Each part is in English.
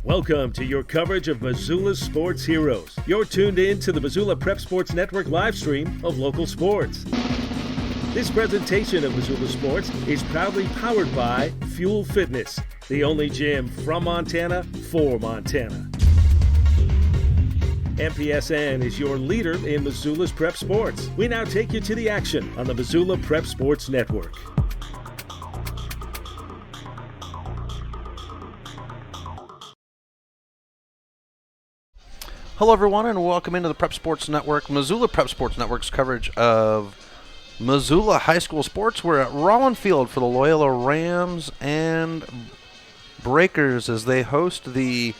Welcome to your coverage of Missoula's sports heroes. You're tuned in to the Missoula Prep Sports Network live stream of local sports. This presentation of Missoula Sports is proudly powered by Fuel Fitness, the only gym from Montana for Montana. MPSN is your leader in Missoula's prep sports. We now take you to the action on the Missoula Prep Sports Network. Hello everyone and welcome into the Prep Sports Network, Missoula Prep Sports Network's coverage of Missoula high school sports. We're at Rollin Field for the Loyola Rams and Breakers as they host the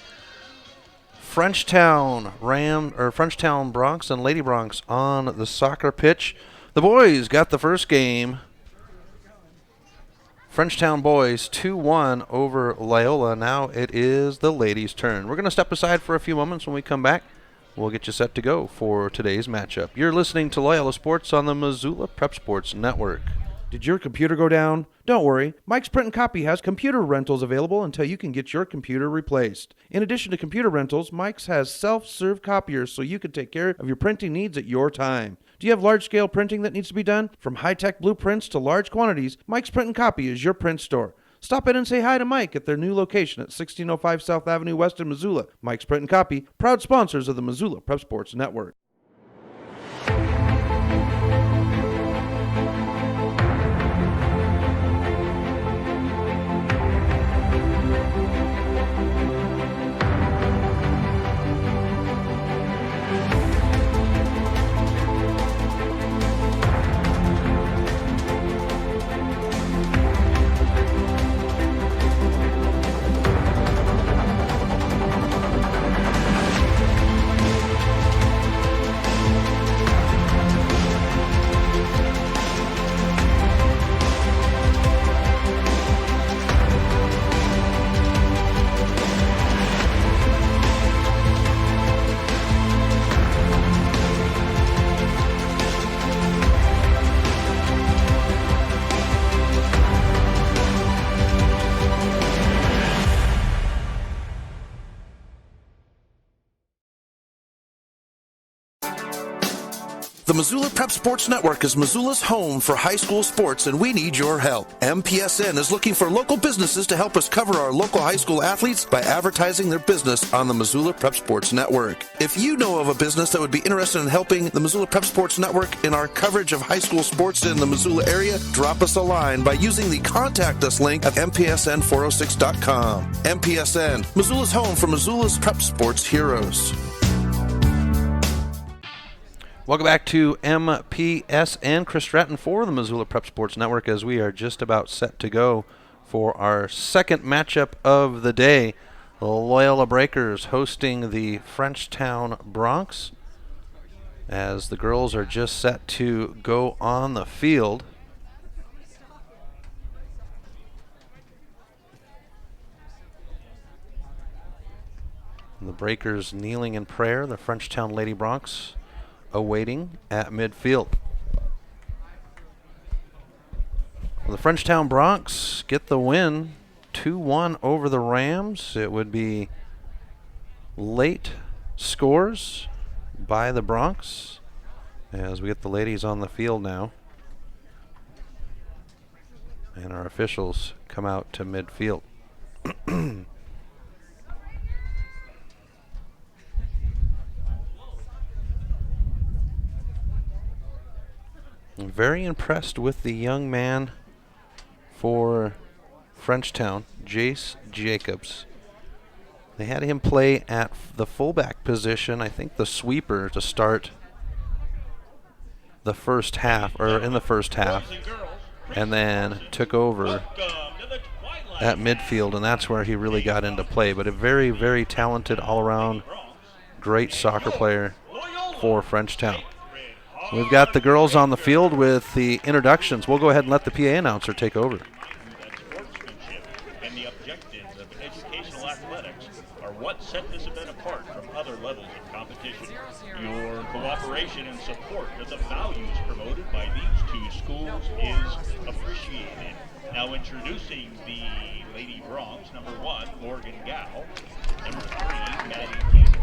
Frenchtown Frenchtown Broncs and Lady Broncs on the soccer pitch. The boys got the first game. Frenchtown boys 2-1 over Loyola. Now it is the ladies' turn. We're going to step aside for a few moments. When we come back, we'll get you set to go for today's matchup. You're listening to Loyola Sports on the Missoula Prep Sports Network. Did your computer go down? Don't worry. Mike's Print and Copy has computer rentals available until you can get your computer replaced. In addition to computer rentals, Mike's has self-serve copiers so you can take care of your printing needs at your time. Do you have large-scale printing that needs to be done? From high-tech blueprints to large quantities, Mike's Print and Copy is your print store. Stop in and say hi to Mike at their new location at 1605 South Avenue West in Missoula. Mike's Print and Copy, proud sponsors of the Missoula Prep Sports Network. The Missoula Prep Sports Network is Missoula's home for high school sports, and we need your help. MPSN is looking for local businesses to help us cover our local high school athletes by advertising their business on the Missoula Prep Sports Network. If you know of a business that would be interested in helping the Missoula Prep Sports Network in our coverage of high school sports in the Missoula area, drop us a line by using the Contact Us link at MPSN406.com. MPSN, Missoula's home for Missoula's prep sports heroes. Welcome back to MPSN. Chris Stratton for the Missoula Prep Sports Network as we are just about set to go for our second matchup of the day. The Loyola Breakers hosting the Frenchtown Broncs as the girls are just set to go on the field. The Breakers kneeling in prayer, the Frenchtown Lady Broncs awaiting at midfield. The Frenchtown Broncs get the win 2-1 over the Rams. It would be late scores by the Broncs as we get the ladies on the field now. And our officials come out to midfield. I'm very impressed with the young man for Frenchtown, Jace Jacobs. They had him play at the fullback position, I think the sweeper, to start the first half, or in the first half, and then took over at midfield, and that's where he really got into play. But a very, very talented all-around, great soccer player for Frenchtown. We've got the girls on the field with the introductions. We'll go ahead and let the PA announcer take over. Sportsmanship and the objectives of educational athletics are what set this event apart from other levels of competition. Your cooperation and support of the values promoted by these two schools is appreciated. Now introducing the Lady Broncs, number 1, Morgan Gow. Number 3, Maddie Teasel.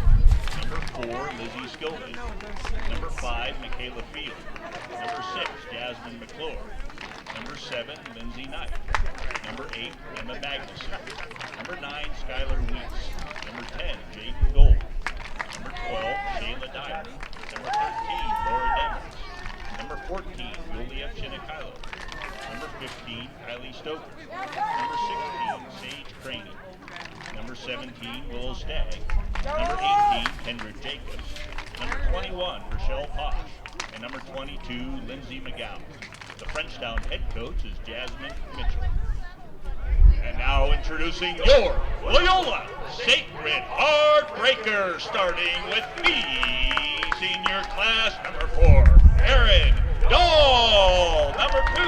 Number 4, Lizzie Scovin. Number 5, Michaela Field. Number 6, Jasmine McClure. Number 7, Lindsay Knight. Number 8, Emma Magnuson. Number 9, Skylar Weeks. Number 10, Jaden Gold. Number 12, Shayla Dyer. Number 13, Laura Demers. Number 14, Julia Chinikylo. Number 15, Kylie Stoker. Number 16, Sage Craney. Number 17, Willow Stagg. Number 18, Kendrick Jacobs. Number 21, Rochelle Posh. And number 22, Lindsay McGowan. The Frenchtown head coach is Jasmine Mitchell. And now introducing your Loyola Sacred Heartbreaker, starting with B, senior class number 4, Erin Dahl. Number 2,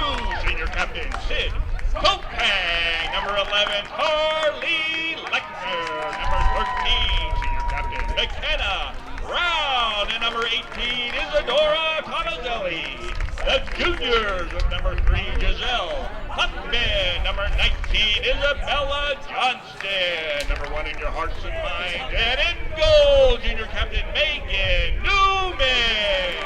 senior captain Sid Kopang. Number 11, Harley Lechner. Number 13, senior captain McKenna Brown. And number 18, Isadora Tonazelli. The juniors with number 3, Giselle Huckman. Number 19, Isabella Johnston. Number 1 in your hearts and minds. And in goal, junior captain Megan Newman.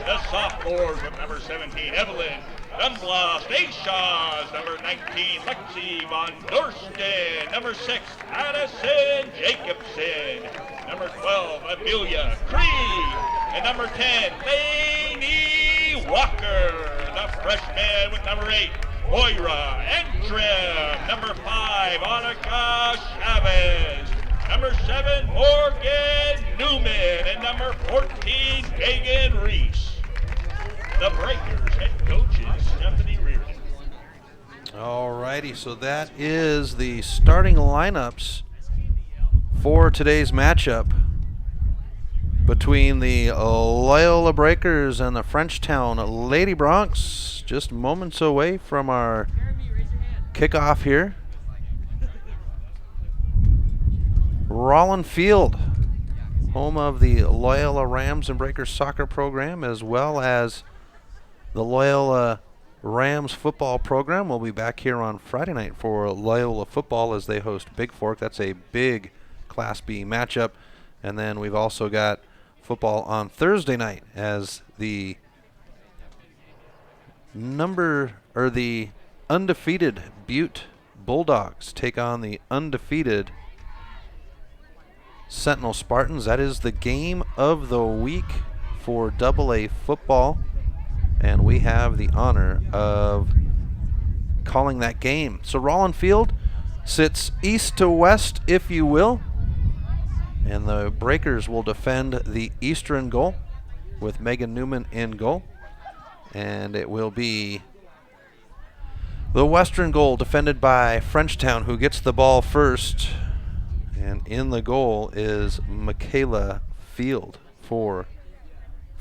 The sophomores with number 17, Evelyn Dunblast Aishas. Number 19, Lexi Von Dorsten. Number 6, Addison Jacobson. Number 12, Amelia Cree. And number 10, Lainey Walker. The freshman with number 8, Moira Entrim. Number 5, Annika Chavez. Number 7, Morgan Newman. And number 14, Megan Reese. The Breakers head coach is Stephanie Reardon. Alrighty, so that is the starting lineups for today's matchup between the Loyola Breakers and the Frenchtown Lady Broncs. Just moments away from our kickoff here. Rollin Field, home of the Loyola Rams and Breakers soccer program, as well as the Loyola Rams football program. Will be back here on Friday night for Loyola football as they host Big Fork. That's a big Class B matchup. And then we've also got football on Thursday night as the undefeated Butte Bulldogs take on the undefeated Sentinel Spartans. That is the game of the week for AA football, and we have the honor of calling that game. So Rollin Field sits east to west, if you will, and the Breakers will defend the eastern goal with Megan Newman in goal, and it will be the western goal defended by Frenchtown, who gets the ball first. And in the goal is Michaela Field for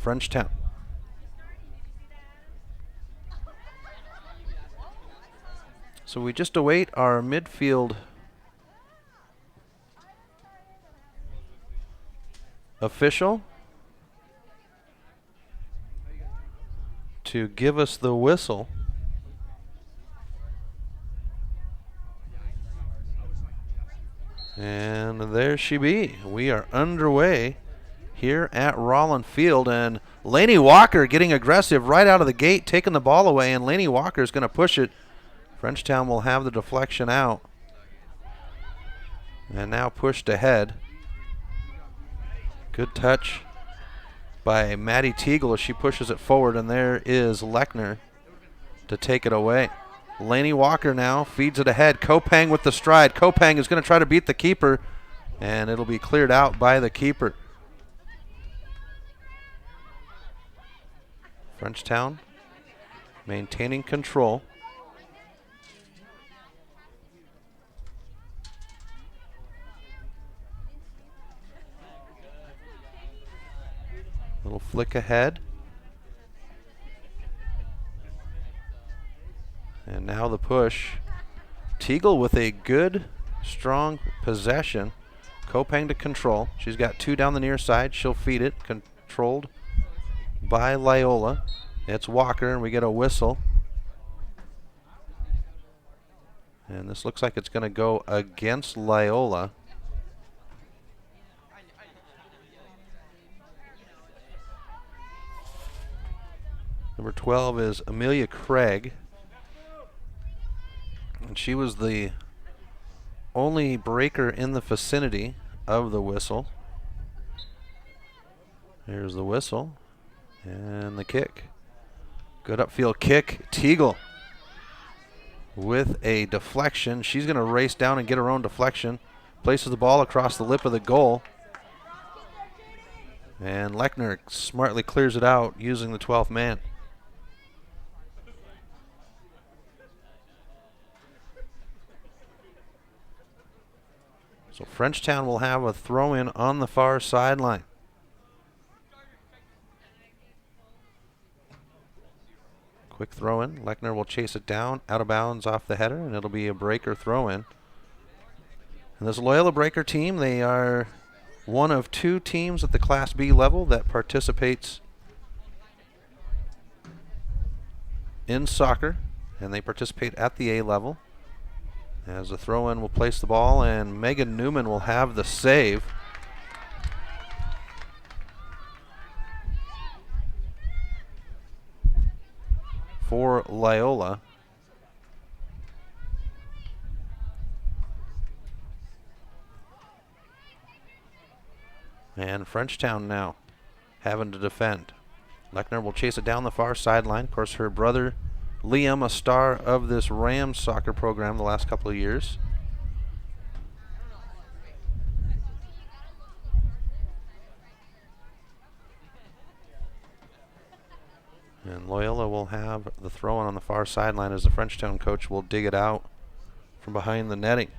Frenchtown. So we just await our midfield official to give us the whistle. And there she be. We are underway here at Rollin Field, and Lainey Walker getting aggressive right out of the gate, taking the ball away, and Lainey Walker is going to push it. Frenchtown will have the deflection out. And now pushed ahead. Good touch by Maddie Teagle as she pushes it forward, and there is Lechner to take it away. Lainey Walker now feeds it ahead. Kopang with the stride. Kopang is going to try to beat the keeper, and it'll be cleared out by the keeper. Frenchtown maintaining control. Little flick ahead. And now the push. Teagle with a good, strong possession. Kopang to control. She's got 2 down the near side. She'll feed it. Controlled by Loyola. It's Walker, and we get a whistle. And this looks like it's going to go against Loyola. Number 12 is Amelia Craig. And she was the only breaker in the vicinity of the whistle. Here's the whistle and the kick. Good upfield kick. Teagle with a deflection. She's going to race down and get her own deflection. Places the ball across the lip of the goal. And Lechner smartly clears it out using the 12th man. So Frenchtown will have a throw-in on the far sideline. Quick throw-in. Lechner will chase it down, out of bounds off the header, and it'll be a breaker throw-in. And this Loyola breaker team, they are one of 2 teams at the Class B level that participates in soccer, and they participate at the A level. As the throw-in will place the ball, and Megan Newman will have the save. For Loyola. And Frenchtown now having to defend. Lechner will chase it down the far sideline. Of course, her brother Liam, a star of this Rams soccer program the last couple of years. And Loyola will have the throw-in on the far sideline as the Frenchtown coach will dig it out from behind the netting.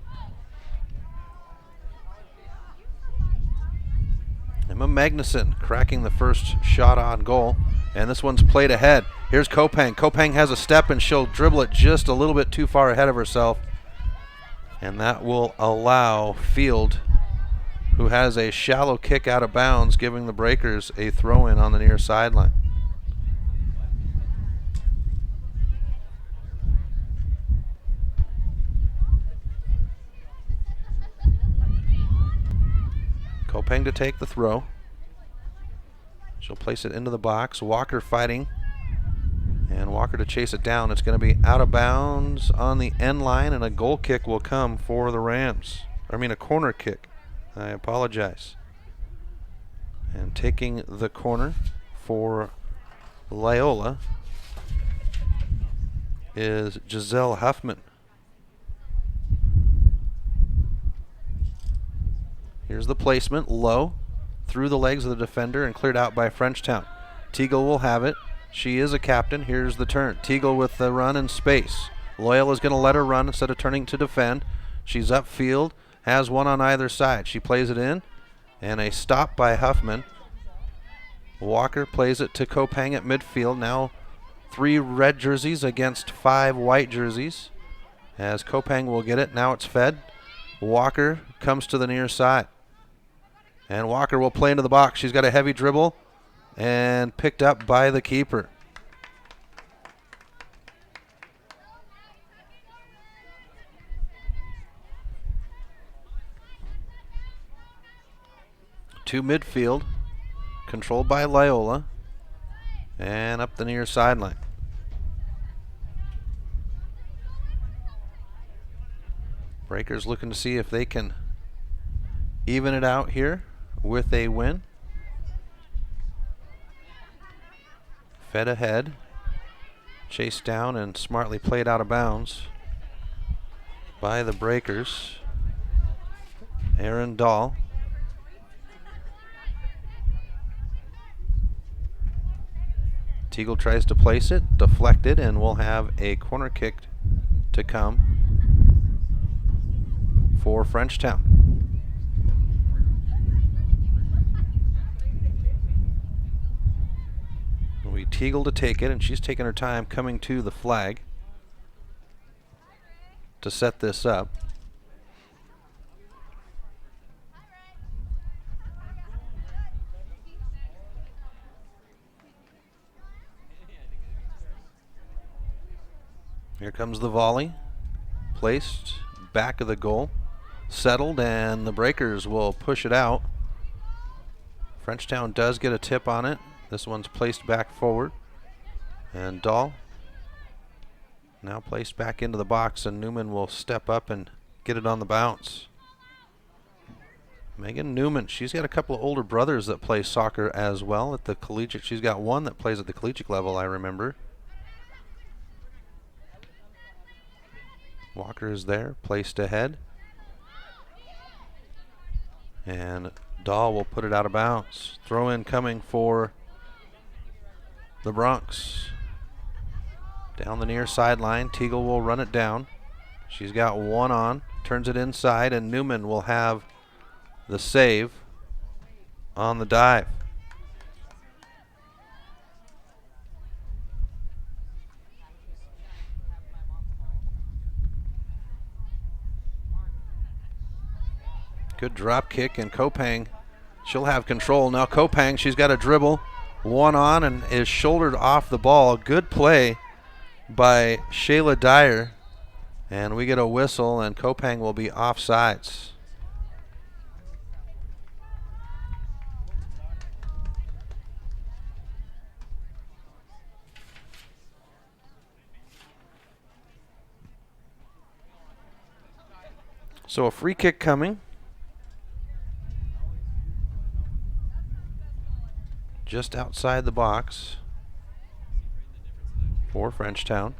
Emma Magnuson cracking the first shot on goal, and this one's played ahead. Here's Kopang. Kopang has a step, and she'll dribble it just a little bit too far ahead of herself, and that will allow Field, who has a shallow kick out of bounds, giving the Breakers a throw-in on the near sideline. Kopang to take the throw. She'll place it into the box. Walker fighting. And Walker to chase it down. It's going to be out of bounds on the end line, and a goal kick will come for the Rams. A corner kick. I apologize. And taking the corner for Loyola is Giselle Huffman. Here's the placement, low, through the legs of the defender and cleared out by Frenchtown. Teagle will have it. She is a captain. Here's the turn. Teagle with the run in space. Loyola's going to let her run instead of turning to defend. She's upfield, has one on either side. She plays it in, and a stop by Huffman. Walker plays it to Kopang at midfield. Now 3 red jerseys against 5 white jerseys. As Kopang will get it, now it's fed. Walker comes to the near side. And Walker will play into the box. She's got a heavy dribble and picked up by the keeper. To midfield, controlled by Loyola, and up the near sideline. Breakers looking to see if they can even it out here with a win. Fed ahead, chased down and smartly played out of bounds by the Breakers. Aaron Dahl. Teagle tries to place it, deflected, and will have a corner kick to come for Frenchtown. We Teagle to take it, and she's taking her time coming to the flag to set this up. Here comes the volley, placed back of the goal, settled, and the Breakers will push it out. Frenchtown does get a tip on it. This one's placed back forward And Dahl now placed back into the box, and Newman will step up and get it on the bounce. Megan Newman, she's got a couple of older brothers that play soccer as well at the collegiate. She's got one that plays at the collegiate level, I remember. Walker is there, placed ahead. And Dahl will put it out of bounds. Throw in coming for the Bronx. Down the near sideline, Teagle will run it down. She's got one on, turns it inside, and Newman will have the save on the dive. Good drop kick, and Kopang, she'll have control. Now Kopang, she's got a dribble, one on, and is shouldered off the ball. Good play by Shayla Dyer, and we get a whistle, and Kopang will be offsides. So a free kick coming. Just outside the box for Frenchtown.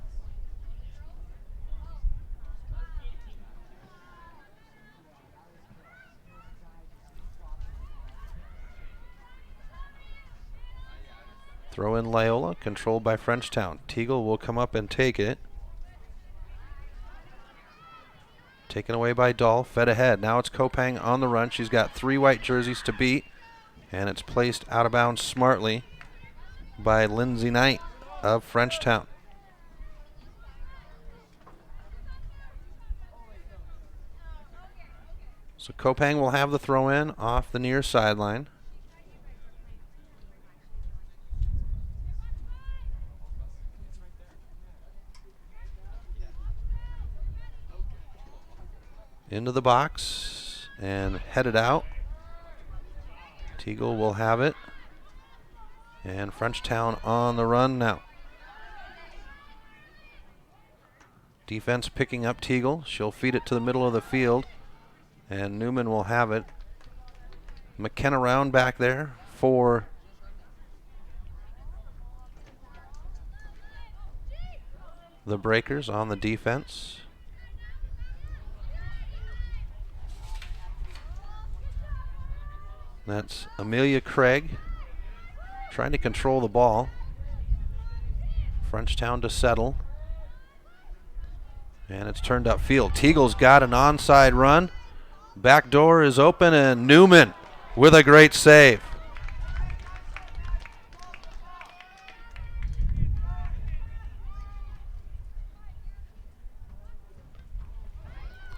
Throw in Loyola, controlled by Frenchtown. Teagle will come up and take it. Taken away by Dahl, fed ahead. Now it's Kopang on the run. She's got 3 white jerseys to beat, and it's placed out of bounds smartly by Lindsay Knight of Frenchtown. So Kopang will have the throw in off the near sideline. Into the box and headed out. Teagle will have it. And Frenchtown on the run now. Defense picking up Teagle. She'll feed it to the middle of the field. And Newman will have it. McKenna Round back there for the Breakers on the defense. That's Amelia Craig trying to control the ball. Frenchtown to settle. And it's turned upfield. Teagle's got an onside run. Back door is open, and Newman with a great save.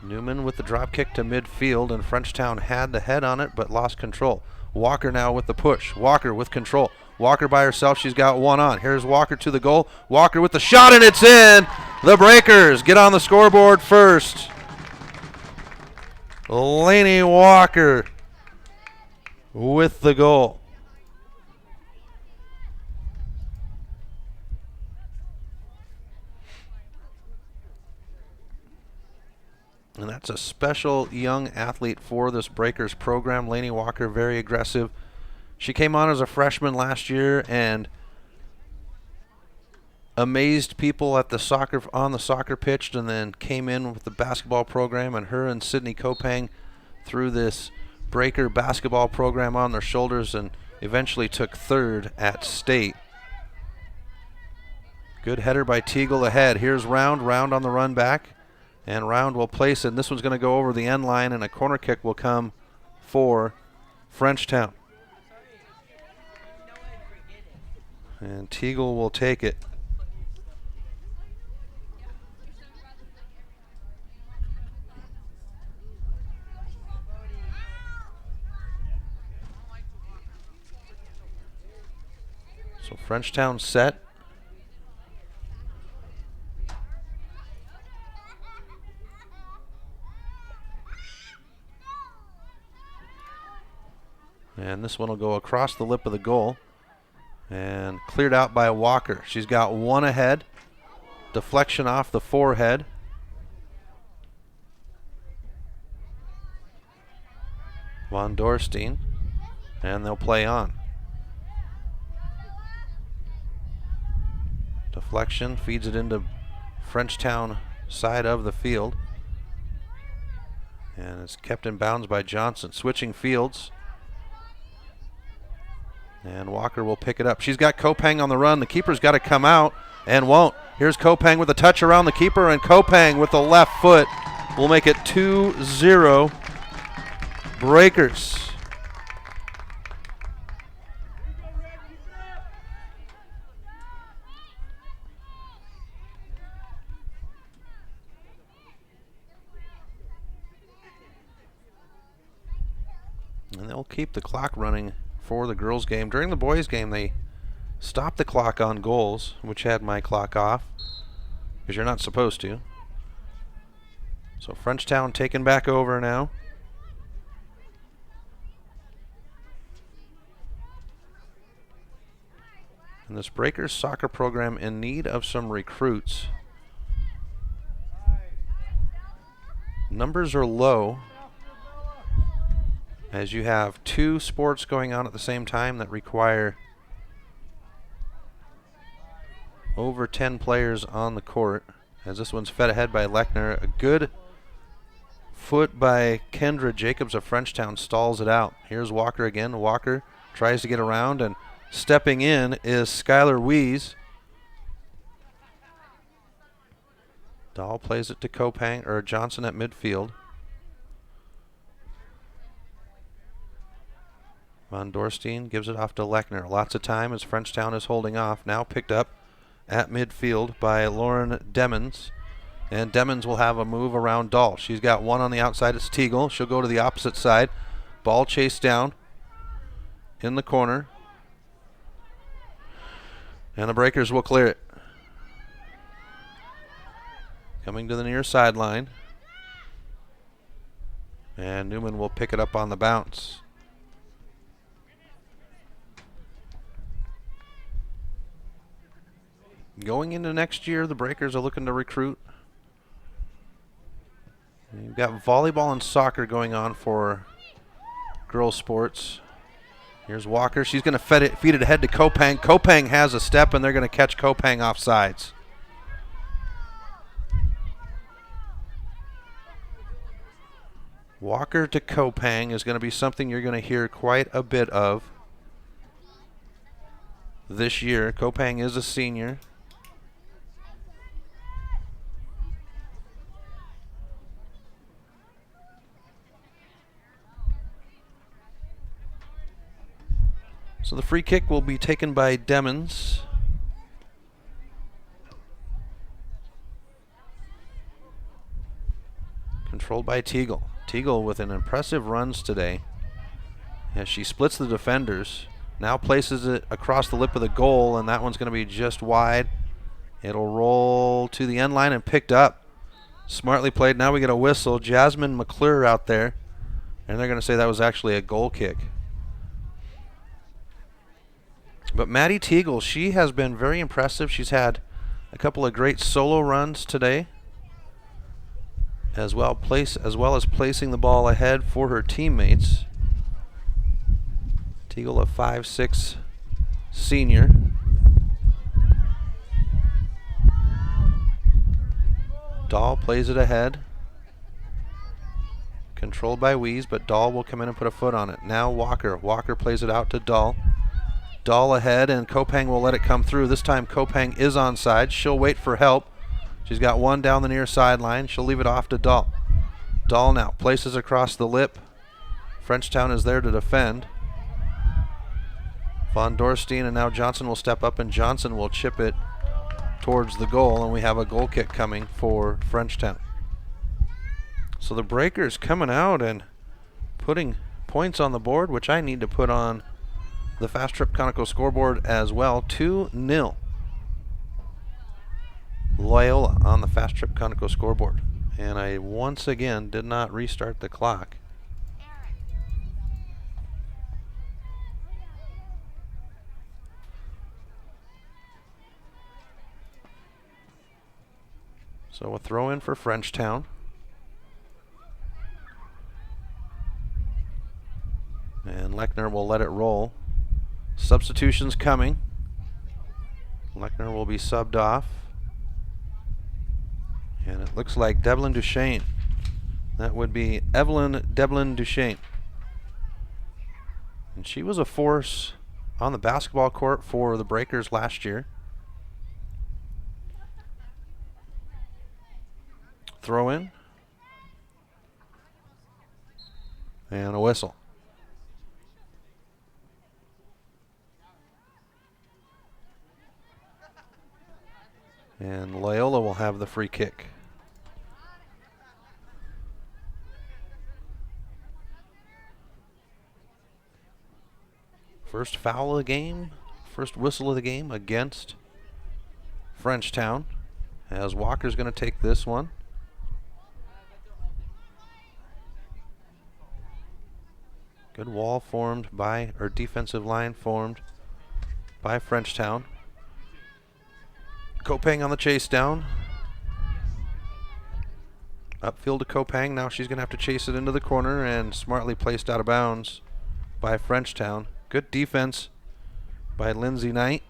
Newman with the drop kick to midfield, and Frenchtown had the head on it but lost control. Walker now with the push. Walker with control. Walker by herself. She's got one on. Here's Walker to the goal. Walker with the shot, and it's in. The Breakers get on the scoreboard first. Lainey Walker with the goal. And that's a special young athlete for this Breakers program. Lainey Walker, very aggressive. She came on as a freshman last year and amazed people at the on the soccer pitch, and then came in with the basketball program, and her and Sydney Kopang threw this Breaker basketball program on their shoulders and eventually took third at state. Good header by Teagle ahead. Here's Round on the run back. And Round will place it. And this one's going to go over the end line, and a corner kick will come for Frenchtown. And Teagle will take it. So Frenchtown set. And this one will go across the lip of the goal. And cleared out by Walker. She's got one ahead. Deflection off the forehead. Von Dorstein. And they'll play on. Deflection feeds it into Frenchtown side of the field. And it's kept in bounds by Johnson. Switching fields. And Walker will pick it up. She's got Kopang on the run. The keeper's got to come out and won't. Here's Kopang with a touch around the keeper, and Kopang with the left foot will make it 2-0 Breakers. And they'll keep the clock running for the girls' game. During the boys' game, they stopped the clock on goals, which had my clock off, because you're not supposed to. So Frenchtown taken back over now. And this Breakers soccer program in need of some recruits. Numbers are low, as you have two sports going on at the same time that require over 10 players on the court, as this one's fed ahead by Lechner. A good foot by Kendra Jacobs of Frenchtown stalls it out. Here's Walker again. Walker tries to get around, and stepping in is Skylar Wees. Dahl plays it to Kopang, or Johnson at midfield. Von Dorstein gives it off to Lechner. Lots of time as Frenchtown is holding off. Now picked up at midfield by Lauren Demmons. And Demmons will have a move around Dahl. She's got one on the outside. It's Teagle. She'll go to the opposite side. Ball chased down in the corner. And the Breakers will clear it. Coming to the near sideline. And Newman will pick it up on the bounce. Going into next year, the Breakers are looking to recruit. You've got volleyball and soccer going on for girls sports. Here's Walker. She's going to feed it ahead to Kopang. Kopang has a step, and they're going to catch Kopang off sides. Walker to Kopang is going to be something you're going to hear quite a bit of this year. Kopang is a senior. So the free kick will be taken by Demmons. Controlled by Teagle. Teagle with an impressive runs today as she splits the defenders. Now places it across the lip of the goal, and that one's going to be just wide. It'll roll to the end line and picked up. Smartly played. Now we get a whistle. Jasmine McClure out there, and they're going to say that was actually a goal kick. But Maddie Teagle, she has been very impressive. She's had a couple of great solo runs today, as well as placing the ball ahead for her teammates. Teagle, a 5'6" senior. Dahl plays it ahead. Controlled by Wees, but Dahl will come in and put a foot on it. Now Walker. Walker plays it out to Dahl. Dahl ahead, and Kopang will let it come through. This time Kopang is onside. She'll wait for help. She's got one down the near sideline. She'll leave it off to Dahl. Dahl now places across the lip. Frenchtown is there to defend. Von Dorstein, and now Johnson will step up, and Johnson will chip it towards the goal, and we have a goal kick coming for Frenchtown. So the Breakers coming out and putting points on the board, which I need to put on the Fast Trip Conoco scoreboard as well. 2-0 Loyola on the Fast Trip Conoco scoreboard. And I once again did not restart the clock. So a throw in for Frenchtown. And Lechner will let it roll. Substitutions coming. Lechner will be subbed off. And it looks like Devlin Duchesne. That would be Evelyn Devlin Duchesne. And she was a force on the basketball court for the Breakers last year. Throw in. And a whistle. And Loyola will have the free kick. First foul of the game, first whistle of the game against Frenchtown, as Walker's going to take this one. Good wall formed by, or defensive line formed by Frenchtown. Kopang on the chase down. Upfield to Kopang. Now she's going to have to chase it into the corner, and smartly placed out of bounds by Frenchtown. Good defense by Lindsay Knight.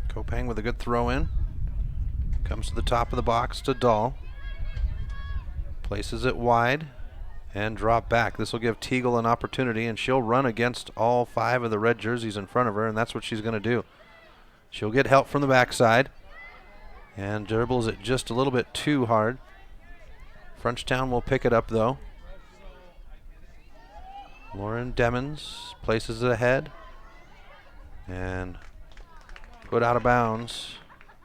Kopang with a good throw in. Comes to the top of the box to Dahl. Places it wide and drop back. This will give Teagle an opportunity, and she'll run against all 5 of the red jerseys in front of her, and that's what she's going to do. She'll get help from the backside and dribbles it just a little bit too hard. Frenchtown will pick it up though. Lauren Demmons places it ahead and put out of bounds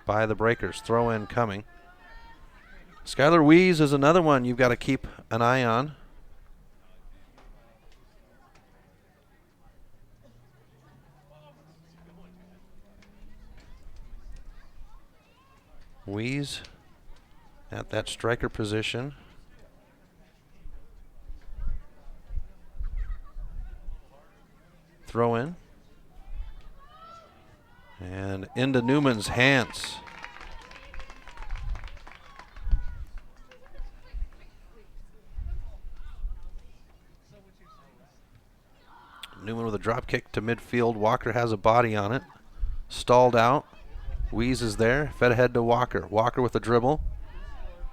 by the Breakers. Throw in coming. Skylar Wees is another one you've got to keep an eye on. Wees at that striker position. Throw in. And into Newman's hands. Newman with a drop kick to midfield. Walker has a body on it. Stalled out. Wees is there. Fed ahead to Walker. Walker with a dribble.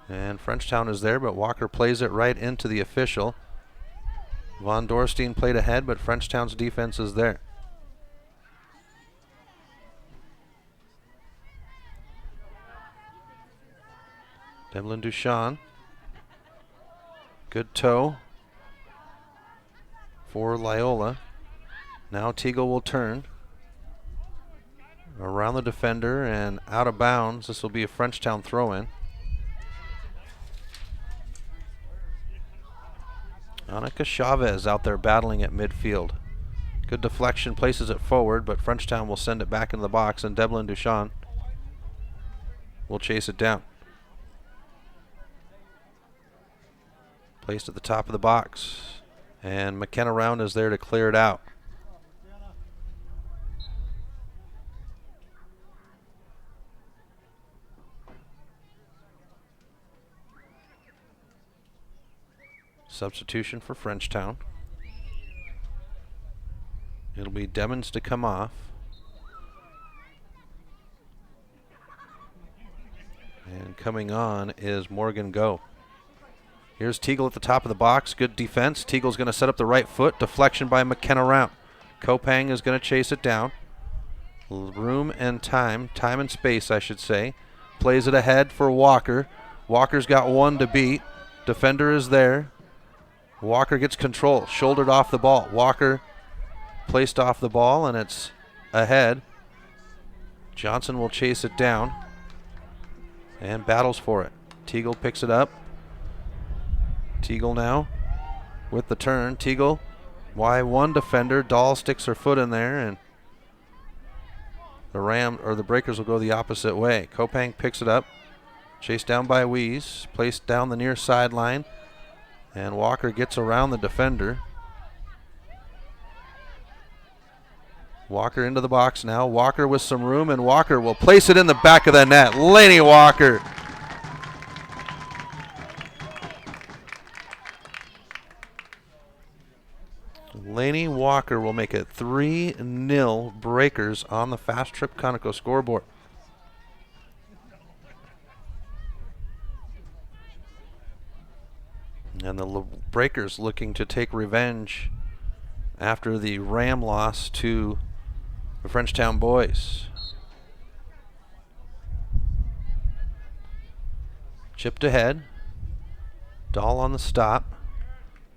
And Frenchtown is there, but Walker plays it right into the official. Von Dorstein played ahead, but Frenchtown's defense is there. Devlin Duchan. Good toe for Loyola. Now Teagle will turn around the defender and out of bounds. This will be a Frenchtown throw-in. Annika Chavez out there battling at midfield. Good deflection, places it forward, but Frenchtown will send it back into the box, and Devlin Duchan will chase it down. Placed at the top of the box, and McKenna Round is there to clear it out. Substitution for Frenchtown. It'll be Demmons to come off. And coming on is Morgan Go. Here's Teagle at the top of the box. Good defense. Teagle's going to set up the right foot. Deflection by McKenna Round. Kopang is going to chase it down. Room and time and space, I should say. Plays it ahead for Walker. Walker's got one to beat. Defender is there. Walker gets control, shouldered off the ball. Walker placed off the ball, and it's ahead. Johnson will chase it down and battles for it. Teagle picks it up. Teagle now with the turn. Teagle, Y1 defender. Dahl sticks her foot in there, and the Breakers will go the opposite way. Kopang picks it up. Chased down by Wees. Placed down the near sideline. And Walker gets around the defender. Walker into the box now. Walker with some room, and Walker will place it in the back of the net. Laney Walker. Laney Walker will make it 3-0 Breakers on the Fast Trip Conoco scoreboard. And the Breakers looking to take revenge after the Ram loss to the Frenchtown boys. Chipped ahead. Dahl on the stop.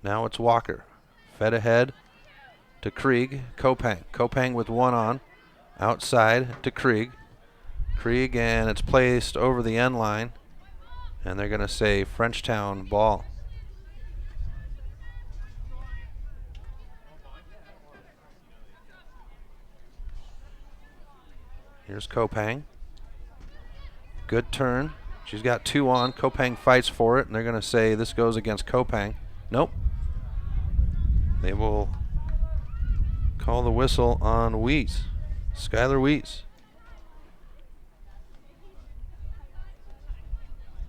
Now it's Walker. Fed ahead to Krieg. Kopang. Kopang with one on. Outside to Krieg. Krieg, and it's placed over the end line. And they're going to say Frenchtown ball. Here's Kopang. Good turn. She's got two on. Kopang fights for it, and they're going to say this goes against Kopang. Nope. They will call the whistle on Weiss. Skylar Weiss.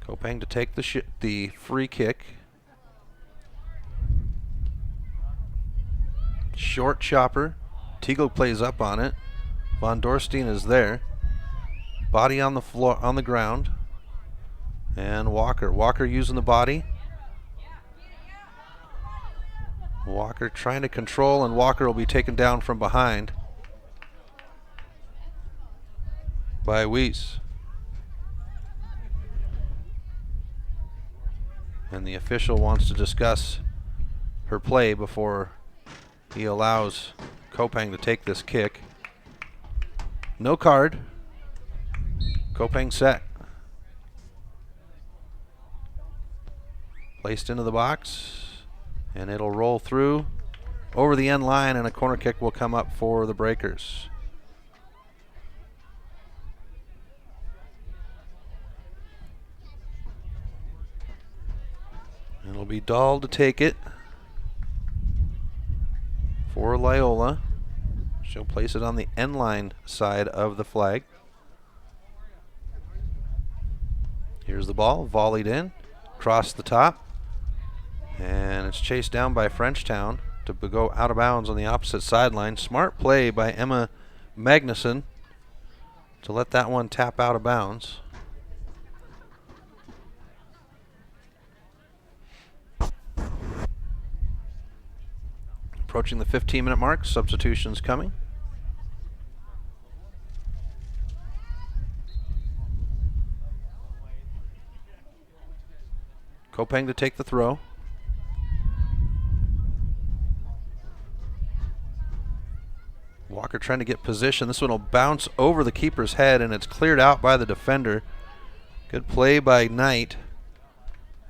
Kopang to take the free kick. Short chopper. Teagle plays up on it. Von Dorstein is there. Body on the floor, on the ground. And Walker. Walker using the body. Walker trying to control, and Walker will be taken down from behind by Weiss. And the official wants to discuss her play before he allows Kopang to take this kick. No card. Kopang set. Placed into the box, and it'll roll through over the end line, and a corner kick will come up for the Breakers. And it'll be Dahl to take it for Loyola. She'll place it on the end line side of the flag. Here's the ball, volleyed in, across the top, and it's chased down by Frenchtown to go out of bounds on the opposite sideline. Smart play by Emma Magnuson to let that one tap out of bounds. Approaching the 15-minute mark, substitutions coming. Kopang to take the throw. Walker trying to get position. This one will bounce over the keeper's head, and it's cleared out by the defender. Good play by Knight.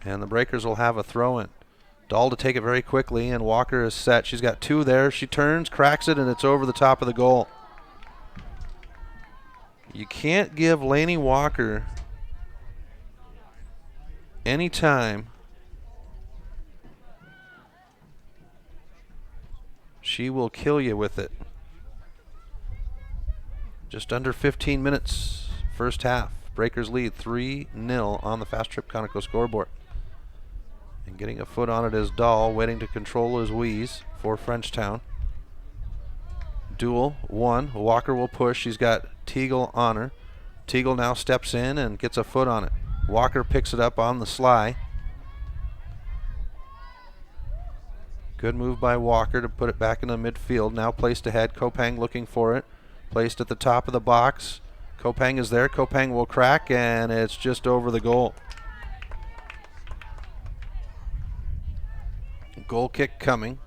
And the Breakers will have a throw-in. Dahl to take it very quickly, and Walker is set. She's got two there. She turns, cracks it, and it's over the top of the goal. You can't give Laney Walker any time. She will kill you with it. Just under 15 minutes, first half. Breakers lead 3-0 on the Fast Trip Conoco scoreboard. And getting a foot on it is Dahl, waiting to control his Weiss for Frenchtown. Duel, one. Walker will push. She's got Teagle on her. Teagle now steps in and gets a foot on it. Walker picks it up on the sly. Good move by Walker to put it back in the midfield. Now placed ahead. Kopang looking for it. Placed at the top of the box. Kopang is there. Kopang will crack, and it's just over the goal. Goal kick coming.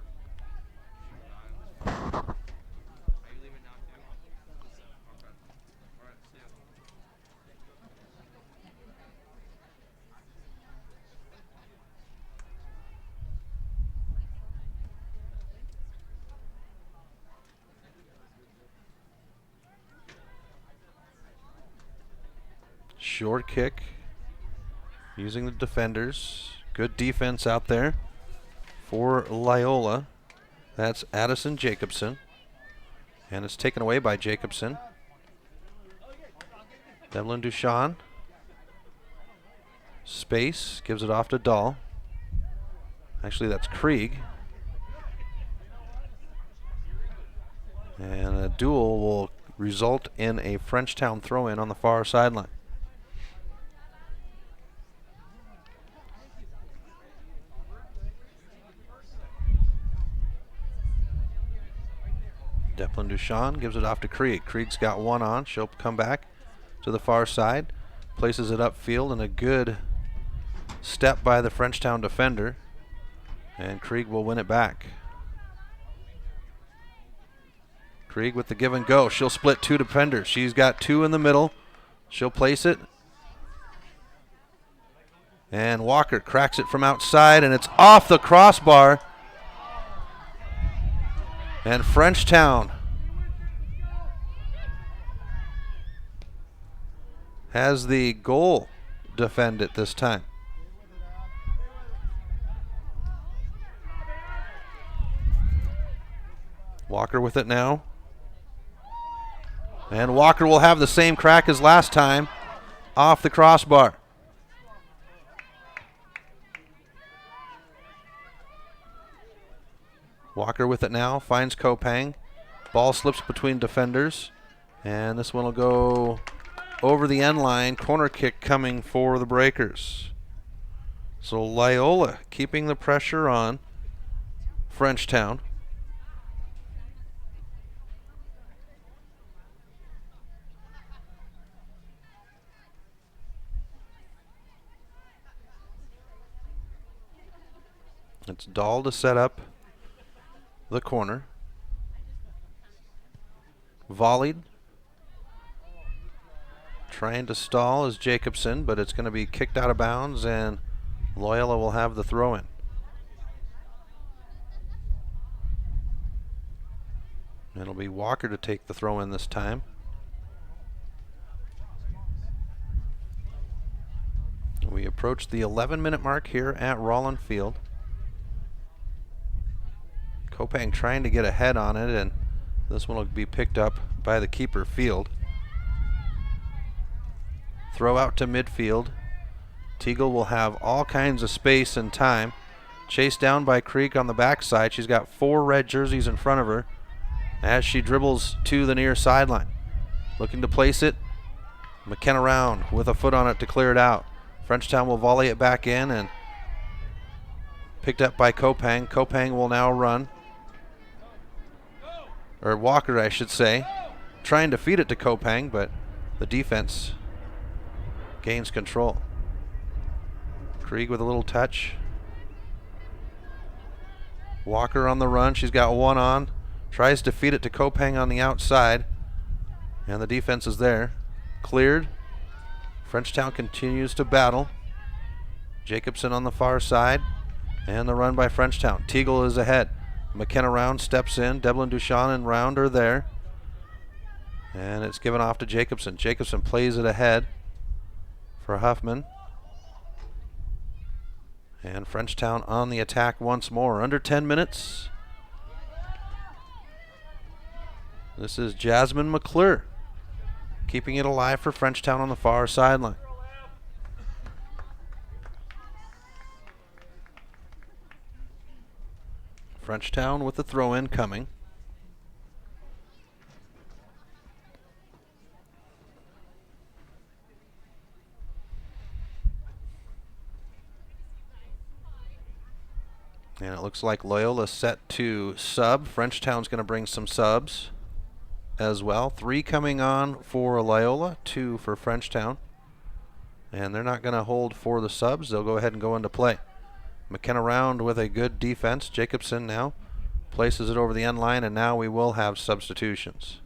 Short kick using the defenders. Good defense out there. For Loyola, that's Addison Jacobson. And it's taken away by Jacobson. Devlin Duchan. Space, gives it off to Dahl. Actually, that's Krieg. And a duel will result in a Frenchtown throw-in on the far sideline. Devlin Duchan gives it off to Krieg. Krieg's got one on. She'll come back to the far side. Places it upfield, and a good step by the Frenchtown defender. And Krieg will win it back. Krieg with the give and go. She'll split two defenders. She's got two in the middle. She'll place it. And Walker cracks it from outside, and it's off the crossbar. And Frenchtown has the goal defended this time. Walker with it now. And Walker will have the same crack as last time, off the crossbar. Walker with it now, finds Kopang. Ball slips between defenders, and this one will go over the end line. Corner kick coming for the Breakers. So Loyola keeping the pressure on Frenchtown. It's Dahl to set up the corner. Volleyed. Trying to stall is Jacobson, but it's going to be kicked out of bounds, and Loyola will have the throw-in. It'll be Walker to take the throw-in this time. We approach the 11-minute mark here at Rollin Field. Kopang trying to get ahead on it, and this one will be picked up by the keeper, Field. Throw out to midfield. Teagle will have all kinds of space and time. Chased down by Krieg on the backside. She's got 4 red jerseys in front of her as she dribbles to the near sideline. Looking to place it. McKenna Round with a foot on it to clear it out. Frenchtown will volley it back in, and picked up by Kopang. Kopang will now run. Or Walker, I should say. Trying to feed it to Kopang, but the defense gains control. Krieg with a little touch. Walker on the run. She's got one on. Tries to feed it to Kopang on the outside. And the defense is there. Cleared. Frenchtown continues to battle. Jacobson on the far side. And the run by Frenchtown. Teagle is ahead. McKenna Round steps in. Devlin Duchan and Round are there. And it's given off to Jacobson. Jacobson plays it ahead for Huffman. And Frenchtown on the attack once more. Under 10 minutes. This is Jasmine McClure keeping it alive for Frenchtown on the far sideline. Frenchtown with the throw-in coming. And it looks like Loyola set to sub. Frenchtown's going to bring some subs as well. 3 coming on for Loyola, 2 for Frenchtown. And they're not going to hold for the subs. They'll go ahead and go into play. McKenna Round with a good defense. Jacobson now places it over the end line, and now we will have substitutions.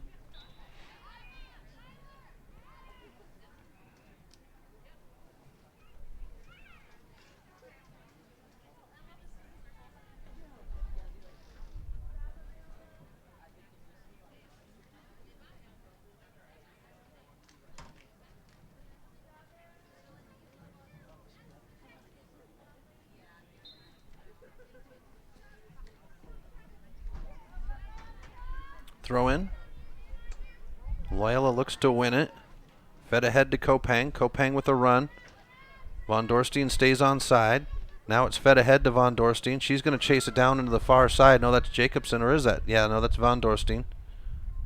Throw in. Loyola looks to win it. Fed ahead to Kopang. Kopang with a run. Von Dorstein stays on side. Now it's fed ahead to Von Dorstein. She's going to chase it down into the far side. No, that's Jacobson, or is that? Yeah, no, that's Von Dorstein.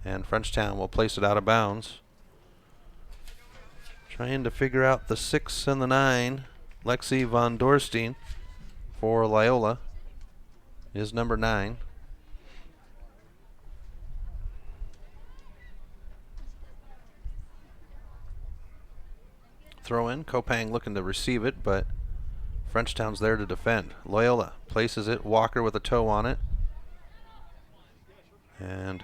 And Frenchtown will place it out of bounds. Trying to figure out the 6 and the 9. Lexi Von Dorstein for Loyola is number 9. Throw in. Kopang looking to receive it, but Frenchtown's there to defend. Loyola places it. Walker with a toe on it. And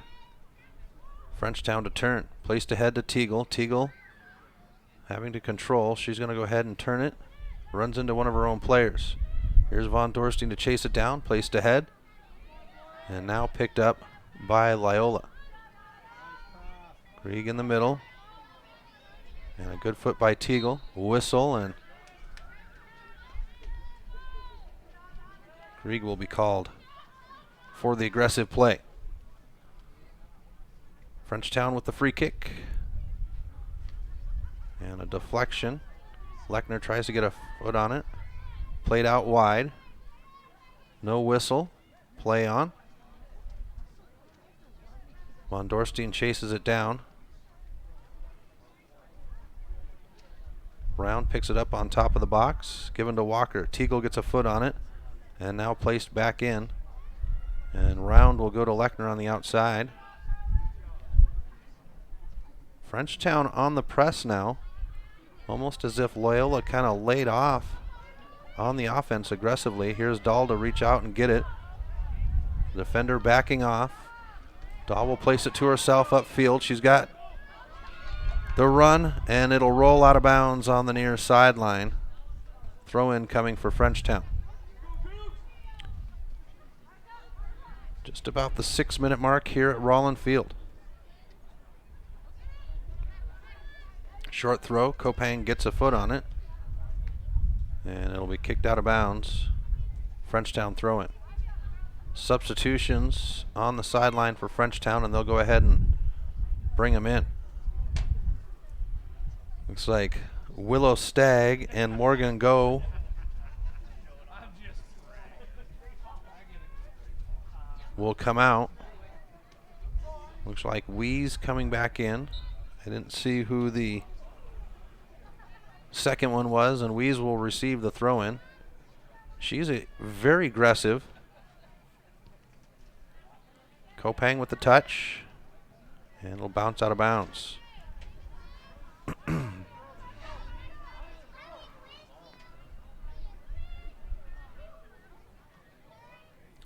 Frenchtown to turn. Placed ahead to Teagle. Teagle having to control. She's going to go ahead and turn it. Runs into one of her own players. Here's Von Dorstein to chase it down. Placed ahead. And now picked up by Loyola. Krieg in the middle. And a good foot by Teagle. Whistle, and Krieg will be called for the aggressive play. Frenchtown with the free kick. And a deflection. Lechner tries to get a foot on it. Played out wide. No whistle. Play on. Von Dorstein chases it down. Brown picks it up on top of the box. Given to Walker. Teagle gets a foot on it. And now placed back in. And Round will go to Lechner on the outside. Frenchtown on the press now. Almost as if Loyola kind of laid off on the offense aggressively. Here's Dahl to reach out and get it. Defender backing off. Dahl will place it to herself upfield. She's got the run, and it'll roll out of bounds on the near sideline. Throw in coming for Frenchtown. Just about the 6-minute mark here at Rollin Field. Short throw. Kopang gets a foot on it. And it'll be kicked out of bounds. Frenchtown throw in. Substitutions on the sideline for Frenchtown, and they'll go ahead and bring them in. Looks like Willow Stagg and Morgan Go will come out. Looks like Wees coming back in. I didn't see who the second one was, and Wees will receive the throw-in. She's very aggressive. Kopang with the touch, and it'll bounce out of bounds.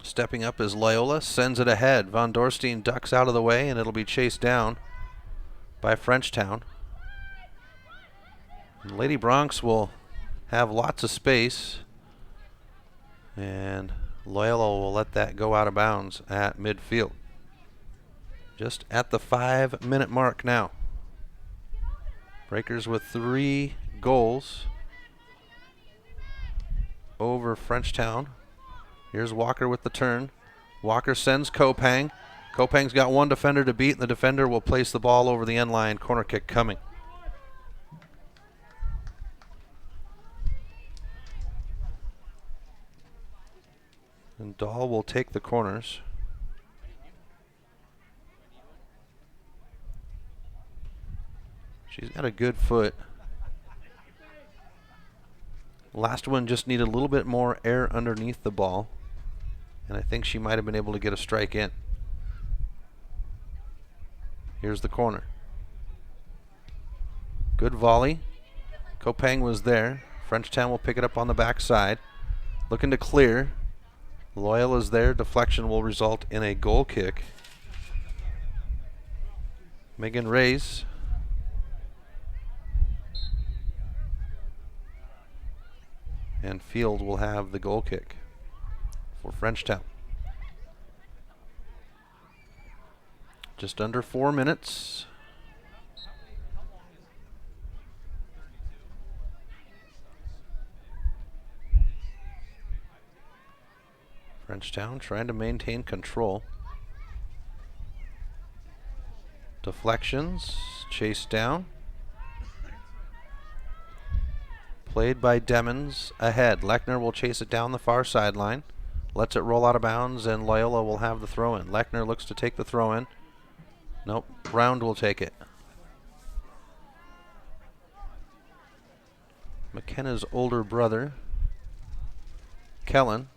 Stepping up is Loyola, sends it ahead. Von Dorstein ducks out of the way, and it'll be chased down by Frenchtown. And Lady Bronx will have lots of space, and Loyola will let that go out of bounds at midfield. Just at the 5-minute mark now. Breakers with 3 goals over Frenchtown. Here's Walker with the turn. Walker sends Kopang. Kopang's got one defender to beat, and the defender will place the ball over the end line. Corner kick coming. And Dahl will take the corners. She's got a good foot. Last one just needed a little bit more air underneath the ball, and I think she might have been able to get a strike in. Here's the corner. Good volley. Kopang was there. Frenchtown will pick it up on the backside. Looking to clear. Loyola's there. Deflection will result in a goal kick. Megan Reyes. And Field will have the goal kick for Frenchtown. Just under 4 minutes. Frenchtown trying to maintain control. Deflections, chased down. Played by Demons ahead. Lechner will chase it down the far sideline. Lets it roll out of bounds, and Loyola will have the throw in. Lechner looks to take the throw in. Nope, Round will take it. McKenna's older brother, Kellen,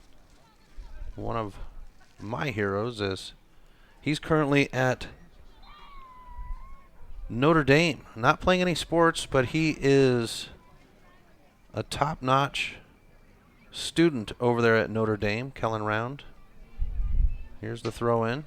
one of my heroes, is he's currently at Notre Dame. Not playing any sports, but he is a top-notch student over there at Notre Dame, Kellen Round. Here's the throw in.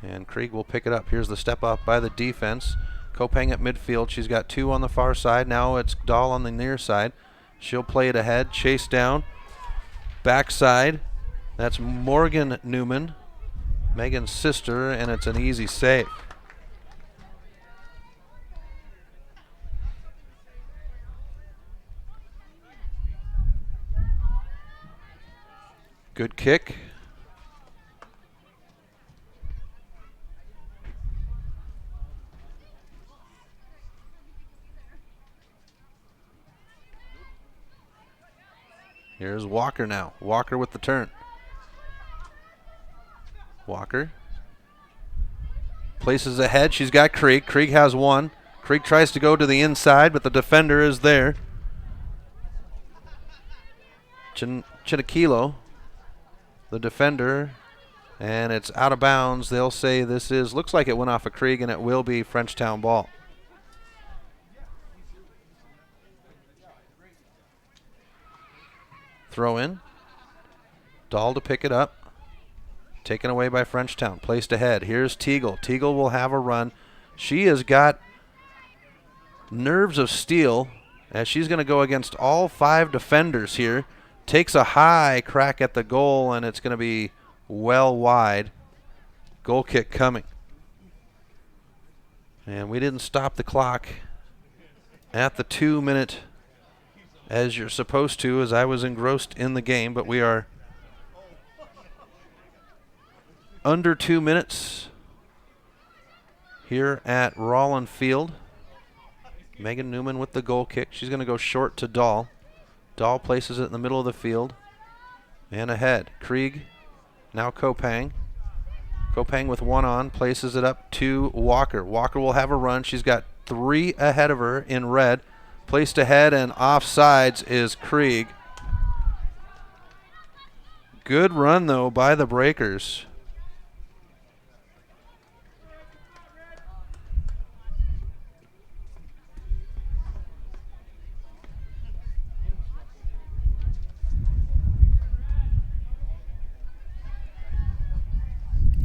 And Krieg will pick it up. Here's the step up by the defense. Kopang at midfield. She's got 2 on the far side. Now it's Dahl on the near side. She'll play it ahead. Chase down. Backside. That's Morgan Newman, Megan's sister, and it's an easy save. Good kick. Here's Walker now. Walker with the turn. Walker places ahead. She's got Krieg. Krieg has 1. Krieg tries to go to the inside, but the defender is there. Chinaquilo, the defender, and it's out of bounds. They'll say this looks like it went off of Krieg, and it will be Frenchtown ball. Throw in. Dahl to pick it up. Taken away by Frenchtown. Placed ahead. Here's Teagle. Teagle will have a run. She has got nerves of steel as she's going to go against all 5 defenders here. Takes a high crack at the goal, and it's going to be well wide. Goal kick coming. And we didn't stop the clock at the 2-minute as you're supposed to, as I was engrossed in the game, but we are under 2 minutes here at Rollin Field. Megan Newman with the goal kick. She's going to go short to Dahl. Dahl places it in the middle of the field and ahead. Krieg, now Kopang. Kopang with 1 on, places it up to Walker. Walker will have a run. She's got 3 ahead of her in red. Placed ahead and offsides is Krieg. Good run, though, by the Breakers.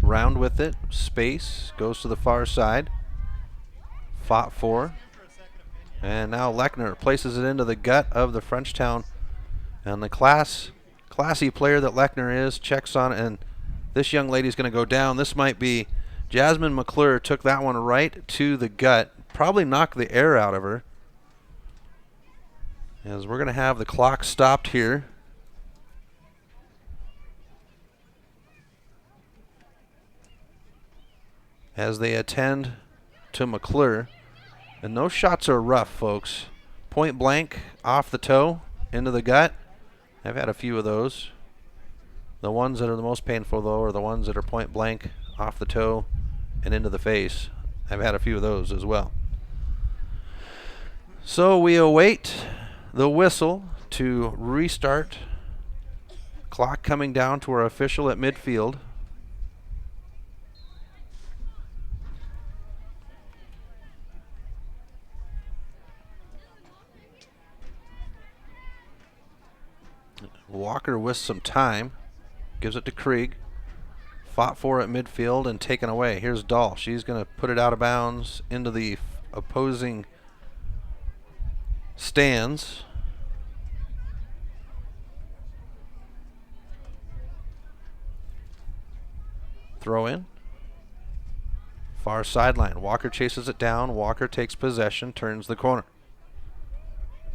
Round with it. Space. Goes to the far side. Fought for. And now Lechner places it into the gut of the Frenchtown. And the classy player that Lechner is checks on it. And this young lady's going to go down. This might be Jasmine McClure. Took that one right to the gut. Probably knocked the air out of her. As we're going to have the clock stopped here. As they attend to McClure. And those shots are rough, folks. Point blank, off the toe, into the gut. I've had a few of those. The ones that are the most painful, though, are the ones that are point blank, off the toe, and into the face. I've had a few of those as well. So we await the whistle to restart. Clock coming down to our official at midfield. Walker with some time. Gives it to Krieg. Fought for at midfield and taken away. Here's Dahl. She's going to put it out of bounds into the opposing stands. Throw in. Far sideline. Walker chases it down. Walker takes possession, turns the corner.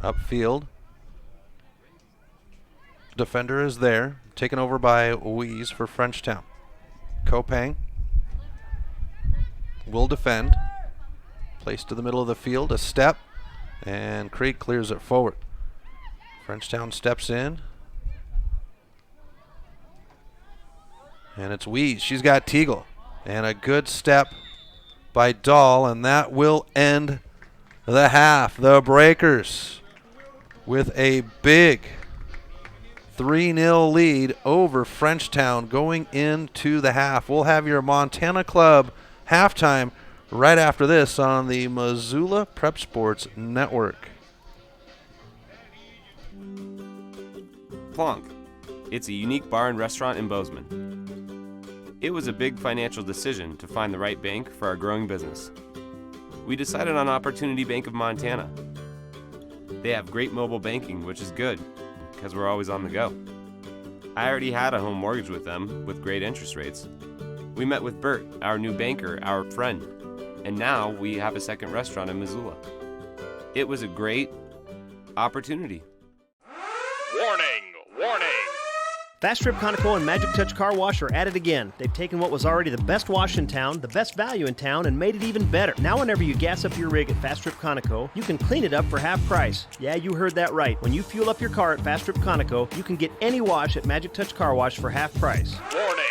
Upfield. Defender is there, taken over by Weeze for Frenchtown. Kopang will defend. Placed to the middle of the field, a step, and Krieg clears it forward. Frenchtown steps in. And it's Wees. She's got Teagle. And a good step by Dahl, and that will end the half. The Breakers with a big 3-0 lead over Frenchtown going into the half. We'll have your Montana Club halftime right after this on the Missoula Prep Sports Network. Plonk. It's a unique bar and restaurant in Bozeman. It was a big financial decision to find the right bank for our growing business. We decided on Opportunity Bank of Montana. They have great mobile banking, which is good, because we're always on the go. I already had a home mortgage with them with great interest rates. We met with Bert, our new banker, our friend, and now we have a second restaurant in Missoula. It was a great opportunity. Warning! Fast Trip Conoco and Magic Touch Car Wash are at it again. They've taken what was already the best wash in town, the best value in town, and made it even better. Now whenever you gas up your rig at Fast Trip Conoco, you can clean it up for half price. Yeah, you heard that right. When you fuel up your car at Fast Trip Conoco, you can get any wash at Magic Touch Car Wash for half price. Warning!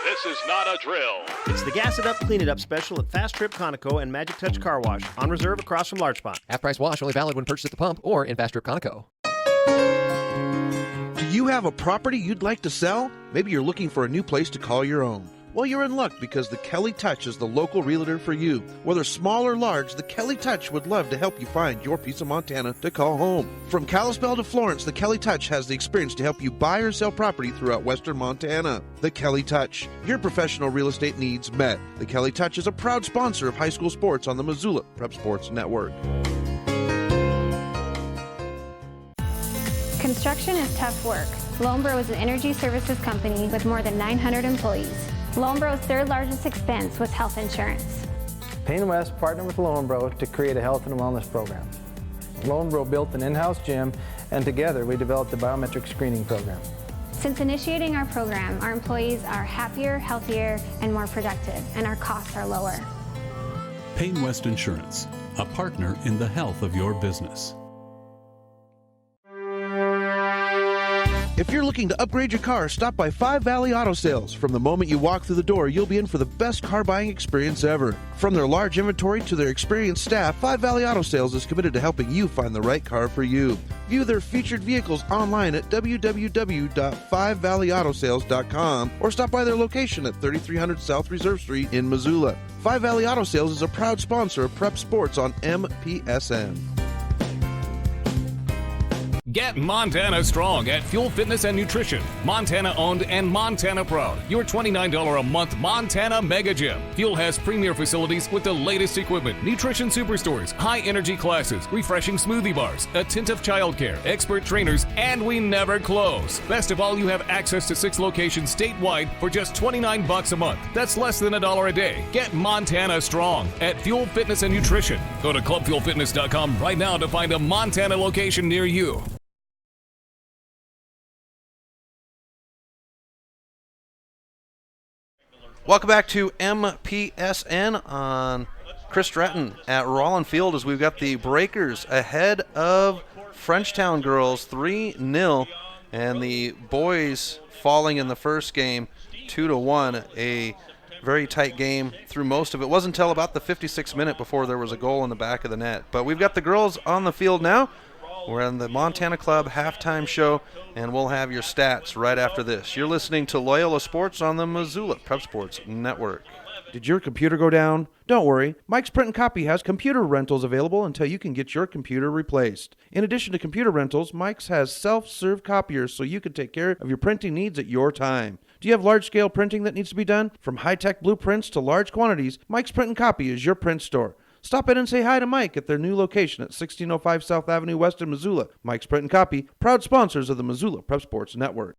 This is not a drill. It's the Gas It Up, Clean It Up special at Fast Trip Conoco and Magic Touch Car Wash, on reserve across from Large Pond. Half price wash only valid when purchased at the pump or in Fast Trip Conoco. Do you have a property you'd like to sell? Maybe you're looking for a new place to call your own. Well, you're in luck because the Kelly Touch is the local realtor for you. Whether small or large, the Kelly Touch would love to help you find your piece of Montana to call home. From Kalispell to Florence, the Kelly Touch has the experience to help you buy or sell property throughout western Montana. The Kelly Touch, your professional real estate needs met. The Kelly Touch is a proud sponsor of high school sports on the Missoula Prep Sports Network. Construction is tough work. Lonebro is an energy services company with more than 900 employees. Lonebro's third largest expense was health insurance. Payne West partnered with Lonebro to create a health and wellness program. Lonebro built an in-house gym, and together we developed the biometric screening program. Since initiating our program, our employees are happier, healthier, and more productive, and our costs are lower. Payne West Insurance, a partner in the health of your business. If you're looking to upgrade your car, stop by Five Valley Auto Sales. From the moment you walk through the door, you'll be in for the best car buying experience ever. From their large inventory to their experienced staff, Five Valley Auto Sales is committed to helping you find the right car for you. View their featured vehicles online at www.5valleyautosales.com or stop by their location at 3300 South Reserve Street in Missoula. Five Valley Auto Sales is a proud sponsor of Prep Sports on MPSN. Get Montana strong at Fuel Fitness and Nutrition. Montana owned and Montana proud. Your $29 a month Montana Mega Gym. Fuel has premier facilities with the latest equipment, nutrition superstores, high energy classes, refreshing smoothie bars, attentive childcare, expert trainers, and we never close. Best of all, you have access to 6 locations statewide for just $29 a month. That's less than $1 a day. Get Montana strong at Fuel Fitness and Nutrition. Go to clubfuelfitness.com right now to find a Montana location near you. Welcome back to MPSN on Chris Stratton at Rollin Field as we've got the Breakers ahead of Frenchtown girls 3-0 and the boys falling in the first game 2-1. A very tight game through most of it. It wasn't until about the 56th minute before there was a goal in the back of the net. But we've got the girls on the field now. We're on the Montana Club halftime show, and we'll have your stats right after this. You're listening to Loyola Sports on the Missoula Prep Sports Network. Did your computer go down? Don't worry. Mike's Print and Copy has computer rentals available until you can get your computer replaced. In addition to computer rentals, Mike's has self-serve copiers so you can take care of your printing needs at your time. Do you have large-scale printing that needs to be done? From high-tech blueprints to large quantities, Mike's Print and Copy is your print store. Stop in and say hi to Mike at their new location at 1605 South Avenue West in Missoula. Mike's Print and Copy, proud sponsors of the Missoula Prep Sports Network.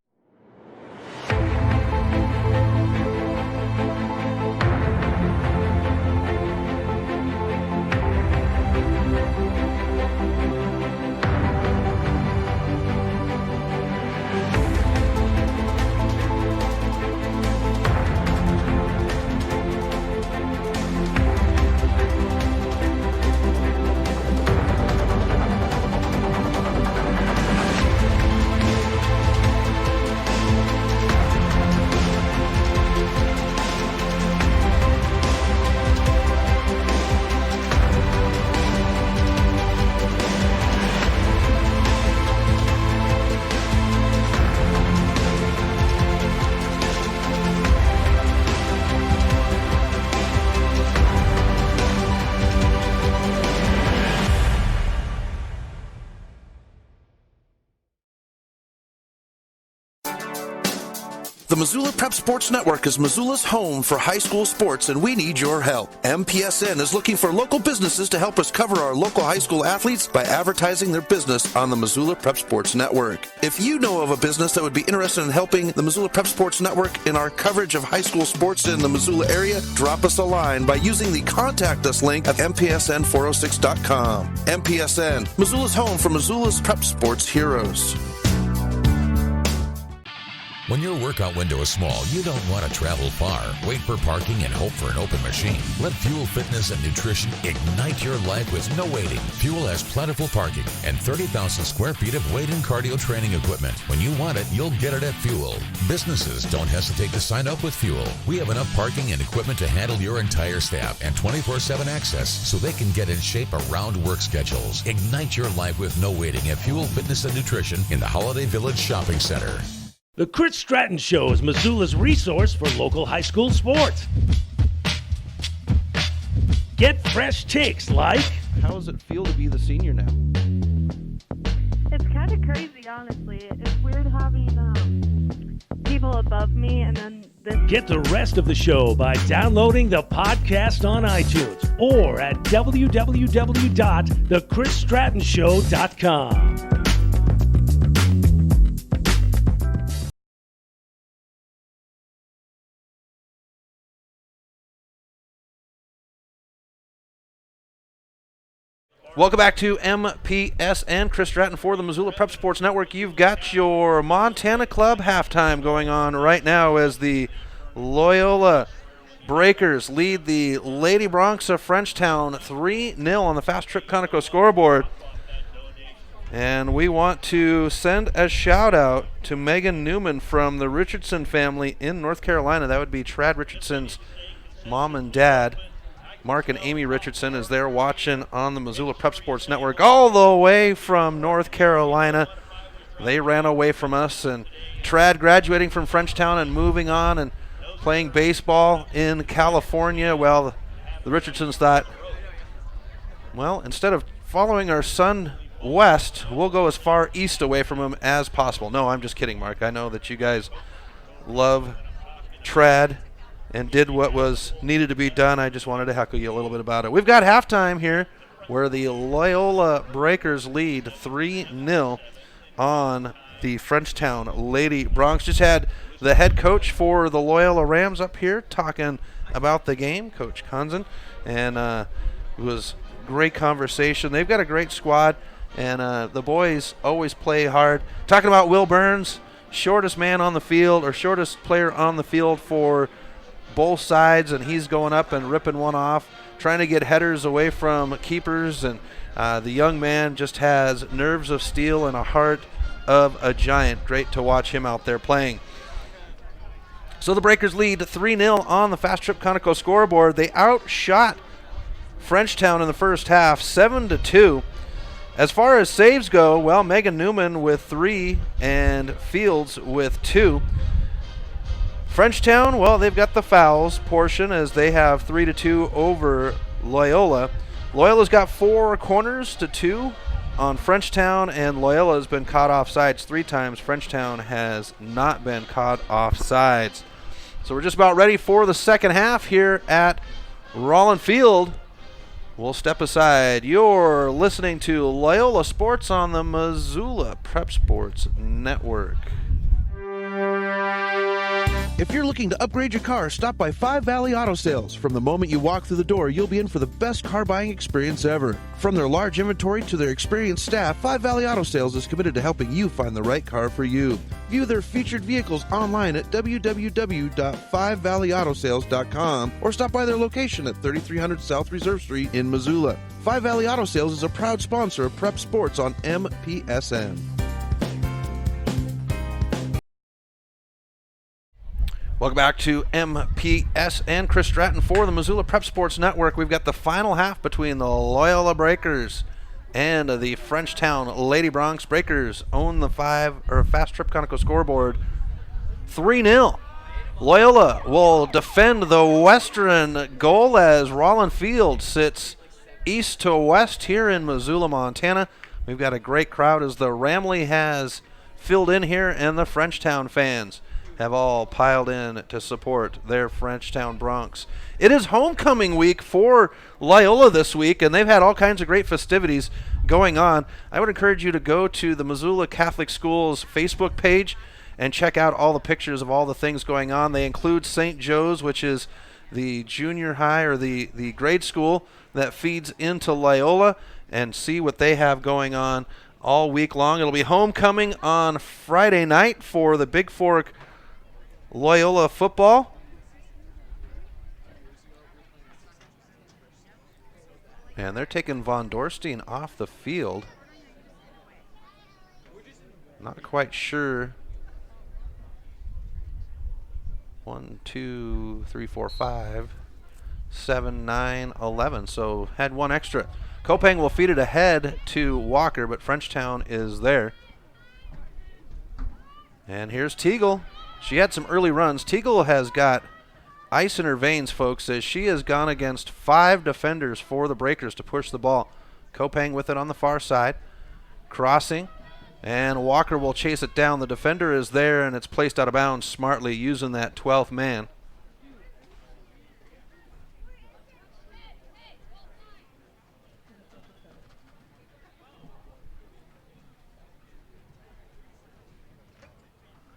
The Missoula Prep Sports Network is Missoula's home for high school sports, and we need your help. MPSN is looking for local businesses to help us cover our local high school athletes by advertising their business on the Missoula Prep Sports Network. If you know of a business that would be interested in helping the Missoula Prep Sports Network in our coverage of high school sports in the Missoula area, drop us a line by using the Contact Us link at MPSN406.com. MPSN, Missoula's home for Missoula's Prep Sports heroes. When your workout window is small, you don't want to travel far, wait for parking, and hope for an open machine. Let Fuel Fitness and Nutrition ignite your life with no waiting. Fuel has plentiful parking and 30,000 square feet of weight and cardio training equipment. When you want it, you'll get it at Fuel. Businesses don't hesitate to sign up with Fuel. We have enough parking and equipment to handle your entire staff and 24/7 access so they can get in shape around work schedules. Ignite your life with no waiting at Fuel Fitness and Nutrition in the Holiday Village Shopping Center. The Chris Stratton Show is Missoula's resource for local high school sports. Get fresh takes like... How does it feel to be the senior now? It's kind of crazy, honestly. It's weird having people above me and then this... Get the rest of the show by downloading the podcast on iTunes or at www.thechrisstrattonshow.com. Welcome back to MPSN. Chris Stratton for the Missoula Prep Sports Network. You've got your Montana Club halftime going on right now as the Loyola Breakers lead the Lady Broncs of Frenchtown 3-0 on the Fast Trip Conoco scoreboard. And we want to send a shout out to Megan Newman from the Richardson family in North Carolina. That would be Trad Richardson's mom and dad. Mark and Amy Richardson is there watching on the Missoula Prep Sports Network all the way from North Carolina. They ran away from us, and Trad graduating from Frenchtown and moving on and playing baseball in California. Well, the Richardsons thought, well, instead of following our son west, we'll go as far east away from him as possible. No, I'm just kidding, Mark. I know that you guys love Trad and did what was needed to be done. I just wanted to heckle you a little bit about it. We've got halftime here where the Loyola Breakers lead 3-0 on the Frenchtown Lady Broncs. Just had the head coach for the Loyola Rams up here talking about the game, Coach Conzen, and it was great conversation. They've got a great squad, and the boys always play hard. Talking about Will Burns, shortest man on the field, or shortest player on the field for both sides, and he's going up and ripping one off, trying to get headers away from keepers, and the young man just has nerves of steel and a heart of a giant. Great to watch him out there playing. So the Breakers lead 3-0 on the Fast Trip Conoco scoreboard. They outshot Frenchtown in the first half 7-2. As far as saves go, well, Megan Newman with 3 and Fields with 2. Frenchtown, well, they've got the fouls portion as they have 3-2 over Loyola. Loyola's got 4 corners to 2 on Frenchtown, and Loyola has been caught off sides 3 times. Frenchtown has not been caught off sides. So we're just about ready for the second half here at Rollin Field. We'll step aside. You're listening to Loyola Sports on the Missoula Prep Sports Network. If you're looking to upgrade your car, stop by Five Valley Auto Sales. From the moment you walk through the door, you'll be in for the best car buying experience ever. From their large inventory to their experienced staff, Five Valley Auto Sales is committed to helping you find the right car for you. View their featured vehicles online at www.5valleyautosales.com or stop by their location at 3300 South Reserve Street in Missoula. Five Valley Auto Sales is a proud sponsor of Prep Sports on MPSN. Welcome back to MPSN. Chris Stratton for the Missoula Prep Sports Network. We've got the final half between the Loyola Breakers and the Frenchtown Lady Broncs. Breakers own the Fast Trip Conoco scoreboard 3-0. Loyola will defend the western goal as Rollin Field sits east to west here in Missoula, Montana. We've got a great crowd as the Ramley has filled in here and the Frenchtown fans have all piled in to support their Frenchtown Broncs. It is homecoming week for Loyola this week, and they've had all kinds of great festivities going on. I would encourage you to go to the Missoula Catholic Schools Facebook page and check out all the pictures of all the things going on. They include St. Joe's, which is the junior high or the grade school that feeds into Loyola, and see what they have going on all week long. It'll be homecoming on Friday night for the Big Fork Loyola football. And they're taking Von Dorstein off the field. Not quite sure. 1, 2, 3, 4, 5, 7, 9, 11. So had one extra. Kopang will feed it ahead to Walker, but Frenchtown is there. And here's Teagle. She had some early runs. Teagle has got ice in her veins, folks, as she has gone against 5 defenders for the Breakers to push the ball. Kopang with it on the far side. Crossing. And Walker will chase it down. The defender is there, and it's placed out of bounds smartly using that 12th man.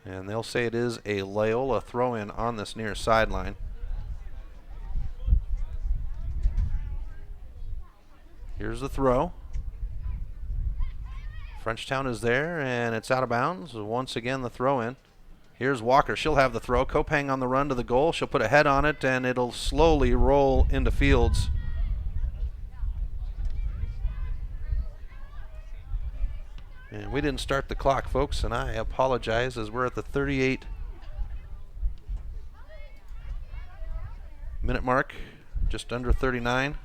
And they'll say it is a Loyola throw-in on this near sideline. Here's the throw. Frenchtown is there, and it's out of bounds. Once again, the throw-in. Here's Walker. She'll have the throw. Kopang on the run to the goal. She'll put a head on it, and it'll slowly roll into Fields. And we didn't start the clock, folks, and I apologize, as we're at the 38-minute mark, just under 39.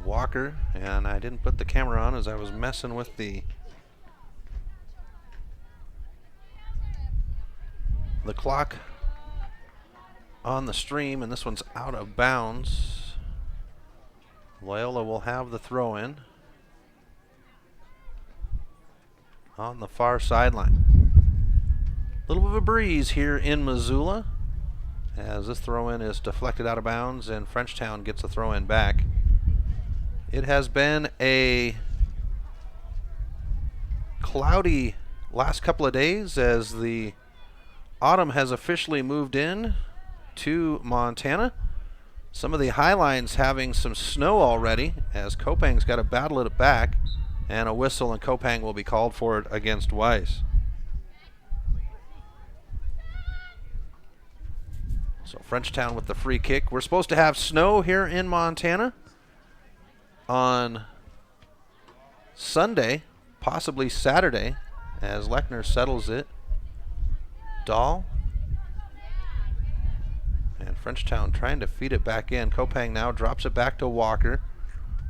Walker, and I didn't put the camera on as I was messing with the clock on the stream, and this one's out of bounds. Loyola will have the throw-in on the far sideline. A little bit of a breeze here in Missoula as this throw-in is deflected out of bounds, and Frenchtown gets the throw-in back. It has been a cloudy last couple of days as the autumn has officially moved in to Montana. Some of the highlines having some snow already as Kopang's got to battle it back, and a whistle, and Kopang will be called for it against Weiss. So Frenchtown with the free kick. We're supposed to have snow here in Montana on Sunday, possibly Saturday, as Lechner settles it. Dahl. And Frenchtown trying to feed it back in. Kopang now drops it back to Walker.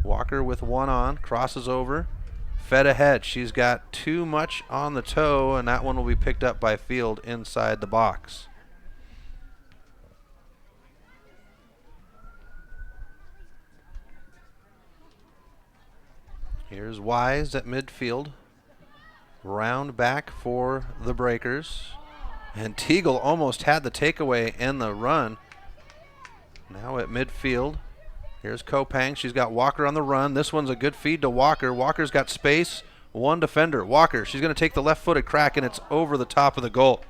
Walker with one on, crosses over, fed ahead. She's got too much on the toe, and that one will be picked up by Field inside the box. Here's Wise at midfield. Round back for the Breakers. And Teagle almost had the takeaway and the run. Now at midfield. Here's Kopang. She's got Walker on the run. This one's a good feed to Walker. Walker's got space. One defender. Walker. She's going to take the left-footed crack, and it's over the top of the goal.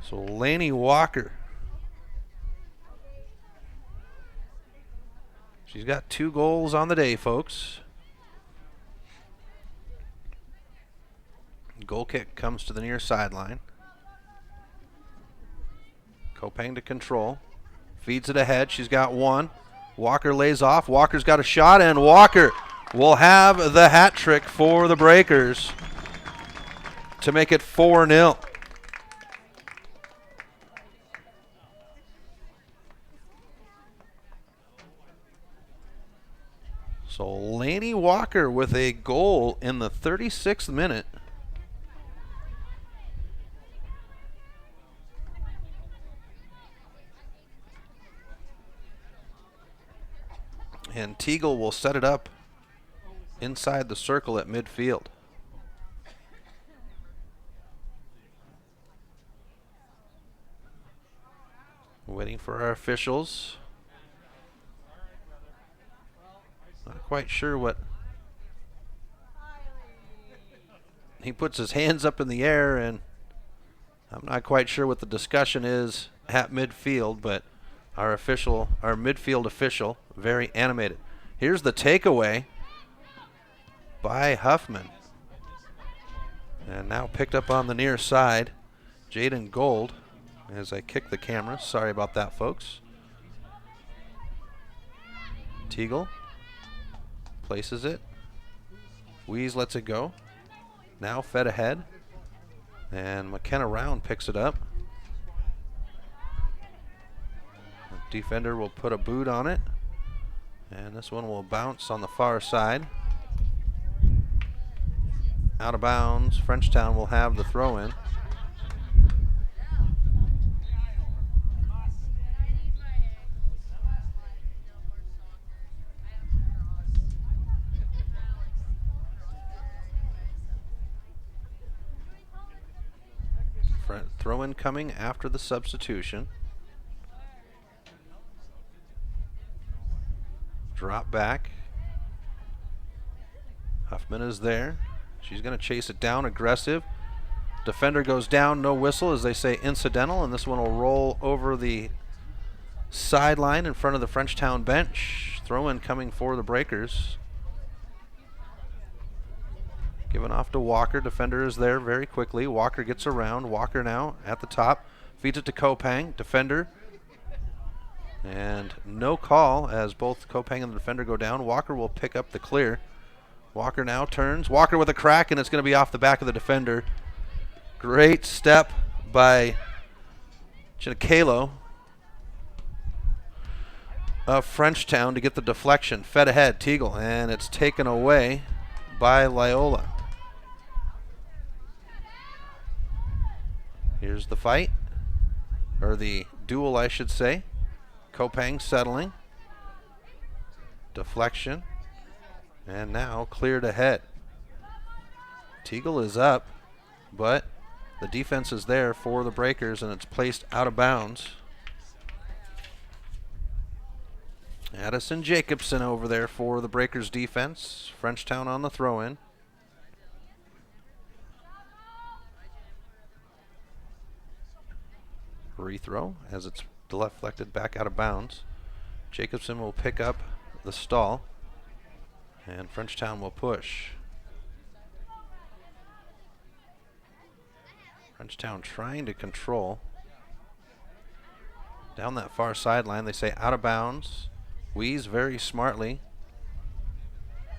So Laney Walker. She's got 2 goals on the day, folks. Goal kick comes to the near sideline. Kopang to control. Feeds it ahead. She's got one. Walker lays off. Walker's got a shot, and Walker will have the hat trick for the Breakers to make it 4-0. So Laney Walker with a goal in the 36th minute. And Teagle will set it up inside the circle at midfield. Waiting for our officials. Not quite sure what. He puts his hands up in the air, and I'm not quite sure what the discussion is at midfield, but our midfield official, very animated. Here's the takeaway by Huffman. And now picked up on the near side, Jaden Gold, as I kick the camera. Sorry about that, folks. Teagle places it. Weeze lets it go. Now fed ahead. And McKenna Round picks it up. The defender will put a boot on it. And this one will bounce on the far side. Out of bounds. Frenchtown will have the throw in. Throw in coming after the substitution. Drop back. Huffman is there. She's going to chase it down, aggressive. Defender goes down, no whistle, as they say, incidental, and this one will roll over the sideline in front of the Frenchtown bench. Throw in coming for the Breakers. Given off to Walker. Defender is there very quickly. Walker gets around. Walker now at the top. Feeds it to Kopang. Defender. And no call as both Kopang and the defender go down. Walker will pick up the clear. Walker now turns. Walker with a crack, and it's going to be off the back of the defender. Great step by Chinakalo of Frenchtown to get the deflection. Fed ahead, Teagle, and it's taken away by Loyola. Here's the fight, or the duel, I should say. Kopang settling. Deflection. And now cleared ahead. Teagle is up, but the defense is there for the Breakers, and it's placed out of bounds. Addison Jacobson over there for the Breakers defense. Frenchtown on the throw-in. Rethrow as it's deflected back out of bounds. Jacobson will pick up the stall, and Frenchtown will push. Frenchtown trying to control. Down that far sideline, they say out of bounds. Weeze very smartly.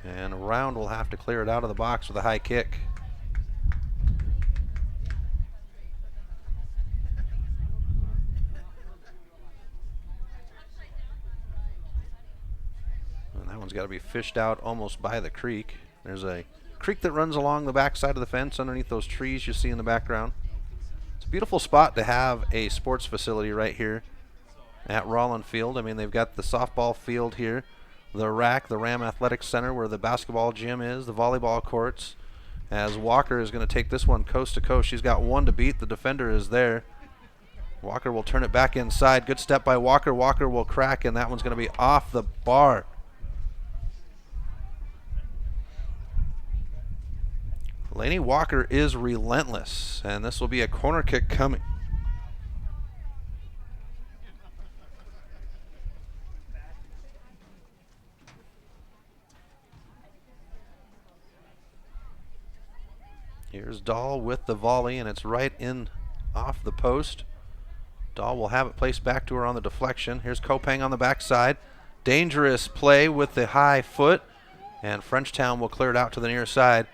And Round will have to clear it out of the box with a high kick. And that one's got to be fished out almost by the creek. There's a creek that runs along the back side of the fence underneath those trees you see in the background. It's a beautiful spot to have a sports facility right here at Rollin Field. I mean, they've got the softball field here, the rack, the Ram Athletic Center where the basketball gym is, the volleyball courts, as Walker is going to take this one coast to coast. She's got one to beat. The defender is there. Walker will turn it back inside. Good step by Walker. Walker will crack, and that one's going to be off the bar. Lainey Walker is relentless, and this will be a corner kick coming. Here's Dahl with the volley, and it's right in off the post. Dahl will have it placed back to her on the deflection. Here's Kopang on the backside. Dangerous play with the high foot, and Frenchtown will clear it out to the near side.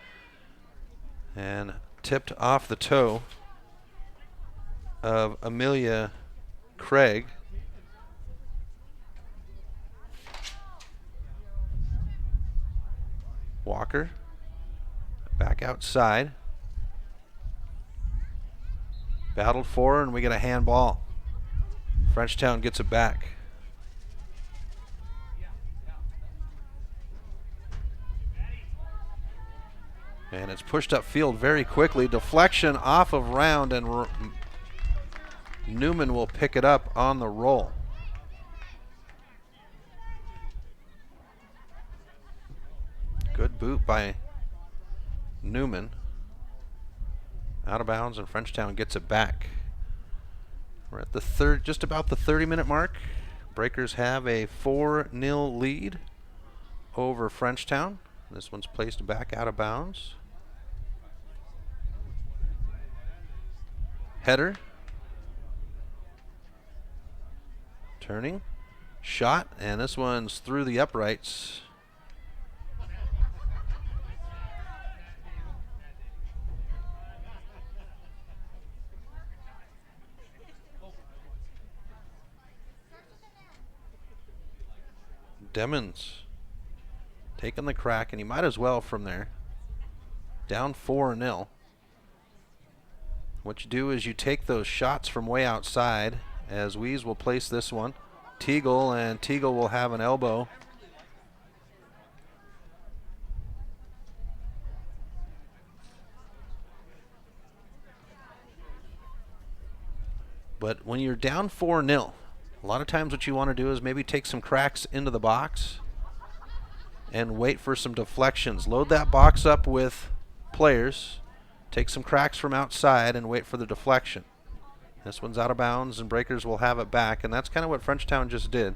And tipped off the toe of Amelia Craig. Walker back outside. Battled for, and we get a handball. Frenchtown gets it back. And it's pushed upfield very quickly. Deflection off of Round, and Newman will pick it up on the roll. Good boot by Newman. Out of bounds, and Frenchtown gets it back. We're at the just about the 30-minute mark. Breakers have a 4-0 lead over Frenchtown. This one's placed back out of bounds. Header. Turning. Shot, and this one's through the uprights. Demons taking the crack, and he might as well from there. Down 4-0. What you do is you take those shots from way outside, as Wees will place this one. Teagle, and Teagle will have an elbow. But when you're down 4-0, a lot of times what you want to do is maybe take some cracks into the box and wait for some deflections. Load that box up with players, take some cracks from outside, and wait for the deflection. This one's out of bounds, and Breakers will have it back, and that's kind of what Frenchtown just did.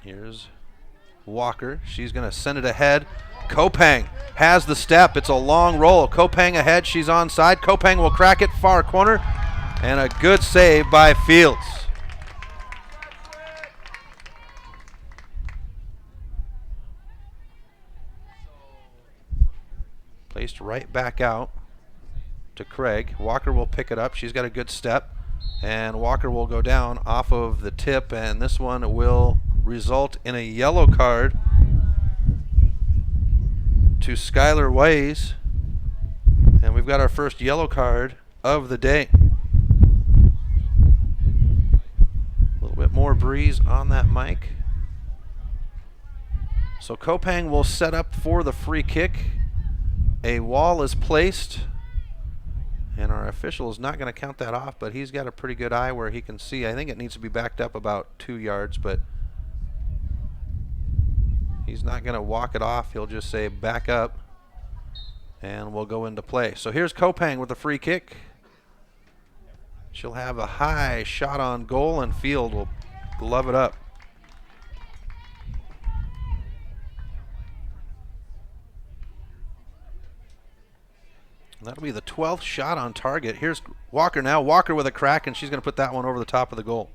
Here's Walker. She's going to send it ahead. Kopang has the step. It's a long roll. Kopang ahead. She's onside. Kopang will crack it far corner. And a good save by Fields. Placed right back out to Craig. Walker will pick it up. She's got a good step. And Walker will go down off of the tip. And this one will result in a yellow card to Skylar Ways, and we've got our first yellow card of the day. A little bit more breeze on that mic. So Kopang will set up for the free kick. A wall is placed, and our official is not going to count that off, but he's got a pretty good eye where he can see. I think it needs to be backed up about 2 yards, but he's not going to walk it off. He'll just say back up, and we'll go into play. So here's Kopang with a free kick. She'll have a high shot on goal, and Field will glove it up. That'll be the 12th shot on target. Here's Walker now. Walker with a crack, and she's going to put that one over the top of the goal.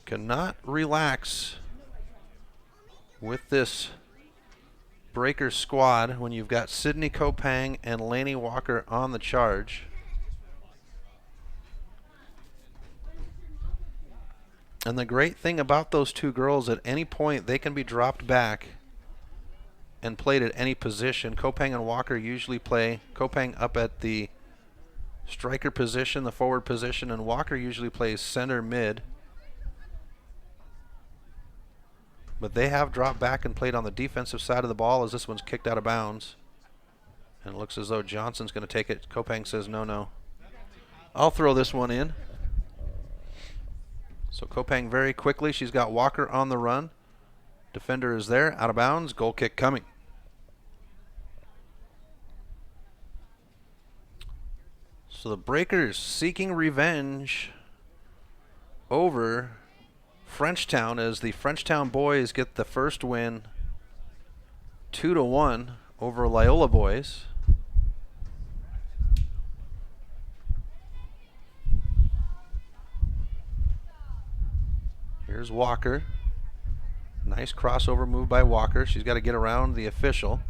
Cannot relax with this Breaker squad when you've got Sydney Kopang and Laney Walker on the charge. And the great thing about those two girls, at any point they can be dropped back and played at any position. Kopang and Walker usually play Kopang up at the striker position, the forward position, and Walker usually plays center mid. But they have dropped back and played on the defensive side of the ball as this one's kicked out of bounds. And it looks as though Johnson's going to take it. Kopang says, no. I'll throw this one in. So Kopang very quickly. She's got Walker on the run. Defender is there, out of bounds. Goal kick coming. So the Breakers seeking revenge over Frenchtown as the Frenchtown boys get the first win 2-1 over Loyola boys. Here's Walker. Nice crossover move by Walker. She's got to get around the official.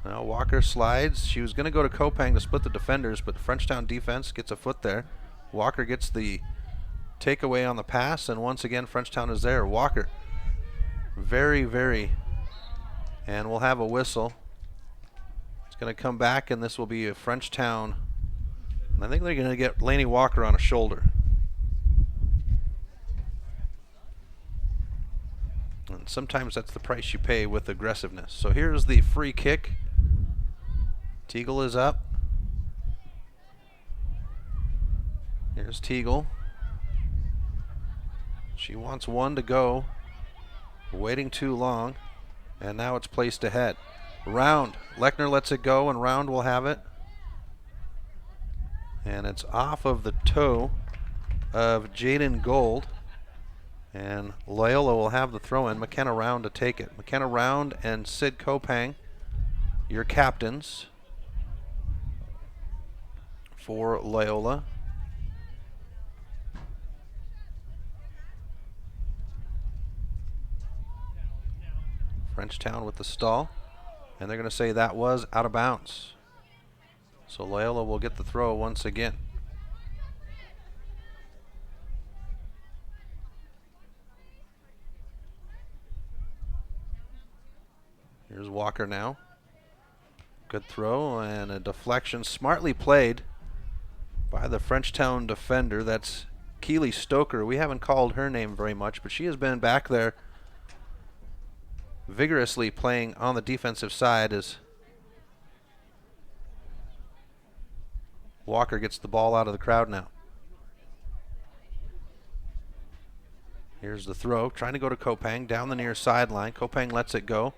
Now Walker slides. She was going to go to Kopang to split the defenders, but the Frenchtown defense gets a foot there. Walker gets the takeaway on the pass, and once again Frenchtown is there. Walker, very, very And we'll have a whistle. It's going to come back, and this will be a Frenchtown. And I think they're going to get Laney Walker on a shoulder. And sometimes that's the price you pay with aggressiveness. So here's the free kick. Teagle is up. Here's Teagle. She wants one to go. Waiting too long. And now it's placed ahead. Round. Lechner lets it go, and Round will have it. And it's off of the toe of Jaden Gold. And Loyola will have the throw in. McKenna Round to take it. McKenna Round and Sid Kopang, your captains for Loyola. Frenchtown with the stall. And they're going to say that was out of bounds. So Loyola will get the throw once again. Here's Walker now. Good throw and a deflection. Smartly played by the Frenchtown defender. That's Keely Stoker. We haven't called her name very much, but she has been back there vigorously playing on the defensive side as Walker gets the ball out of the crowd now. Here's the throw. Trying to go to Kopang down the near sideline. Kopang lets it go.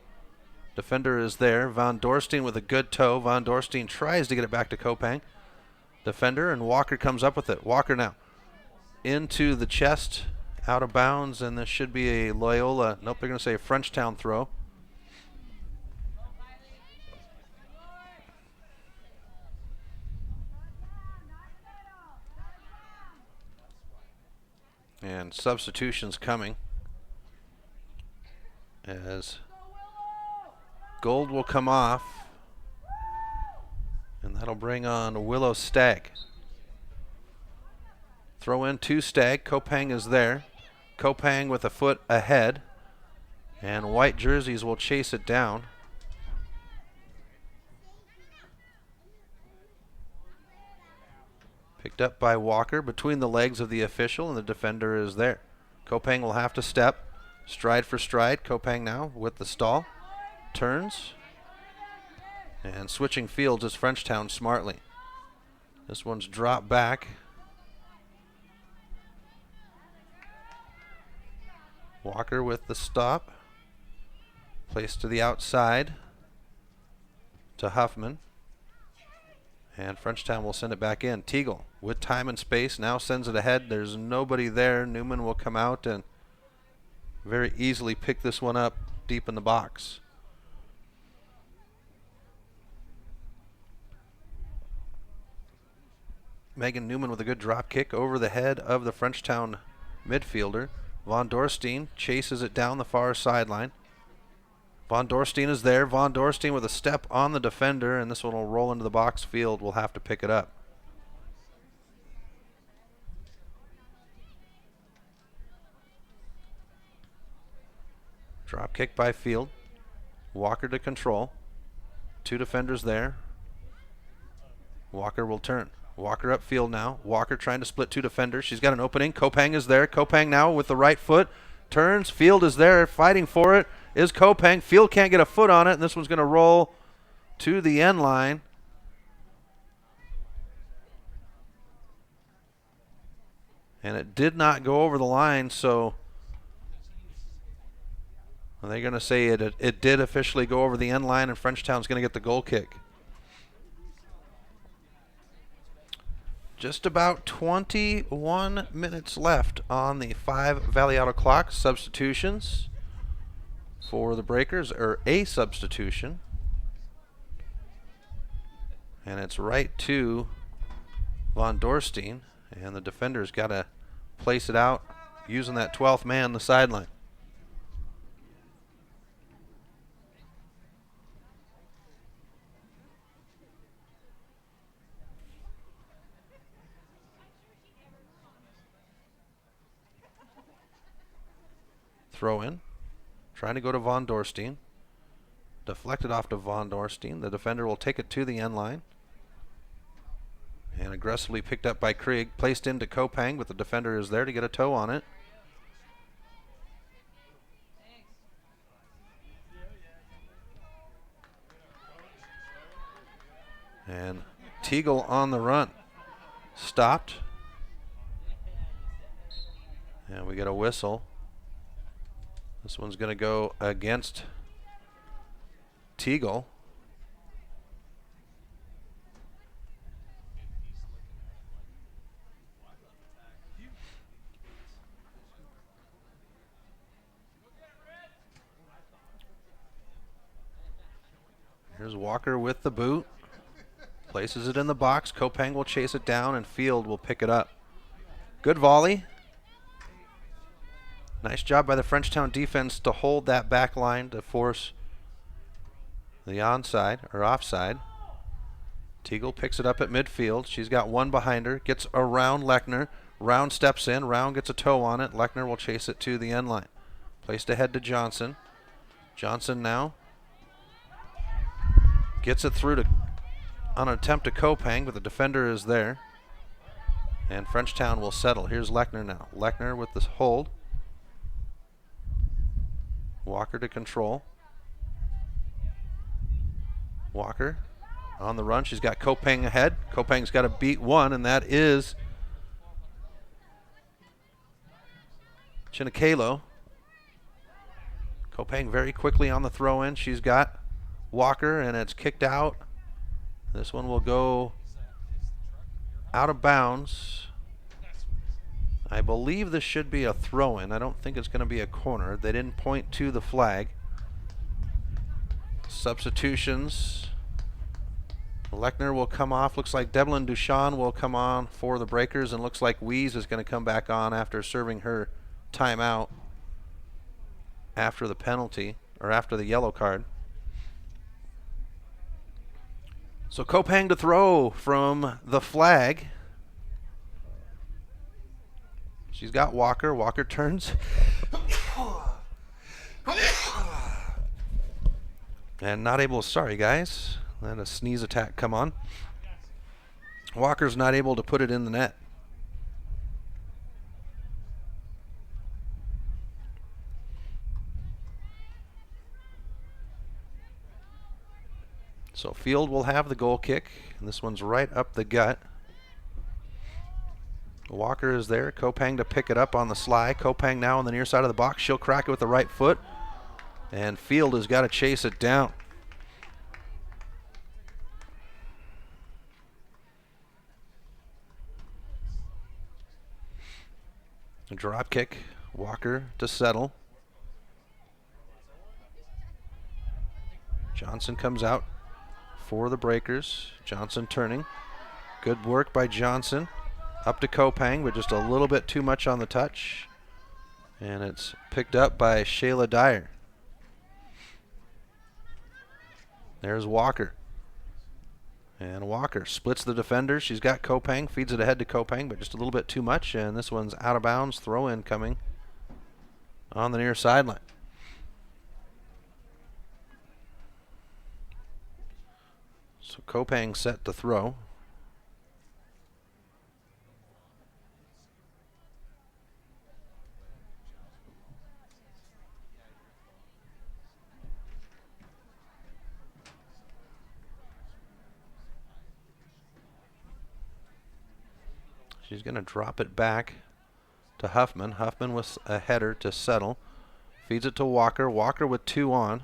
Defender is there. Von Dorstein with a good toe. Von Dorstein tries to get it back to Kopang. Defender, and Walker comes up with it. Walker now into the chest, out of bounds, and this should be a Loyola. Nope, they're going to say a Frenchtown throw. And substitutions coming as Gold will come off, and that'll bring on Willow Stagg. Throw in to Stagg. Kopang is there. Kopang with a foot ahead, and white jerseys will chase it down. Picked up by Walker between the legs of the official, and the defender is there. Kopang will have to step, stride for stride. Kopang now with the stall. Turns, and switching fields is Frenchtown smartly. This one's dropped back. Walker with the stop. Placed to the outside to Huffman. And Frenchtown will send it back in. Teagle with time and space now sends it ahead. There's nobody there. Newman will come out and very easily pick this one up deep in the box. Megan Newman with a good drop kick over the head of the Frenchtown midfielder. Von Dorstein chases it down the far sideline. Von Dorstein is there. Von Dorstein with a step on the defender, and this one will roll into the box field. We'll have to pick it up. Drop kick by Field. Walker to control. Two defenders there. Walker will turn. Walker upfield now. Walker trying to split two defenders. She's got an opening. Kopang is there. Kopang now with the right foot. Turns. Field is there. Fighting for it is Kopang. Field can't get a foot on it, and this one's going to roll to the end line. And it did not go over the line, so they're going to say it did officially go over the end line, and Frenchtown's going to get the goal kick. Just about 21 minutes left on the 5 Valley Auto clock. Substitutions for the Breakers, or a substitution. And it's right to Von Dorstein, and the defender's got to place it out using that 12th man on the sideline. Throw in. Trying to go to Von Dorstein. Deflected off to Von Dorstein. The defender will take it to the end line. And aggressively picked up by Krieg. Placed into Kopang, but the defender is there to get a toe on it. And Teagle on the run. Stopped. And we get a whistle. This one's going to go against Teagle. Here's Walker with the boot. Places it in the box. Kopang will chase it down, and Field will pick it up. Good volley. Nice job by the Frenchtown defense to hold that back line to force the onside or offside. Teagle picks it up at midfield. She's got one behind her. Gets around Lechner. Round steps in. Round gets a toe on it. Lechner will chase it to the end line. Placed ahead to Johnson. Johnson now gets it through to on an attempt to Kopang, but the defender is there. And Frenchtown will settle. Here's Lechner now. Lechner with the hold. Walker to control. Walker on the run. She's got Kopang ahead. Kopang's got to beat one, and that is Chinikalo. Kopang very quickly on the throw-in. She's got Walker, and it's kicked out. This one will go out of bounds. I believe this should be a throw-in. I don't think it's going to be a corner. They didn't point to the flag. Substitutions. Lechner will come off. Looks like Devlin Duchan will come on for the Breakers, and looks like Weeze is going to come back on after serving her timeout after the penalty, or after the yellow card. So Kopang to throw from the flag. She's got Walker. Walker turns. And not able, sorry guys. Let a sneeze attack come on. Walker's not able to put it in the net. So Field will have the goal kick, and this one's right up the gut. Walker is there. Kopang to pick it up on the sly. Kopang now on the near side of the box. She'll crack it with the right foot, and Field has got to chase it down. A drop kick. Walker to settle. Johnson comes out for the Breakers. Johnson turning. Good work by Johnson. Up to Kopang, but just a little bit too much on the touch. And it's picked up by Shayla Dyer. There's Walker. And Walker splits the defender. She's got Kopang, feeds it ahead to Kopang, but just a little bit too much. And this one's out of bounds. Throw in coming on the near sideline. So Kopang set to throw. She's going to drop it back to Huffman. Huffman with a header to settle. Feeds it to Walker. Walker with two on.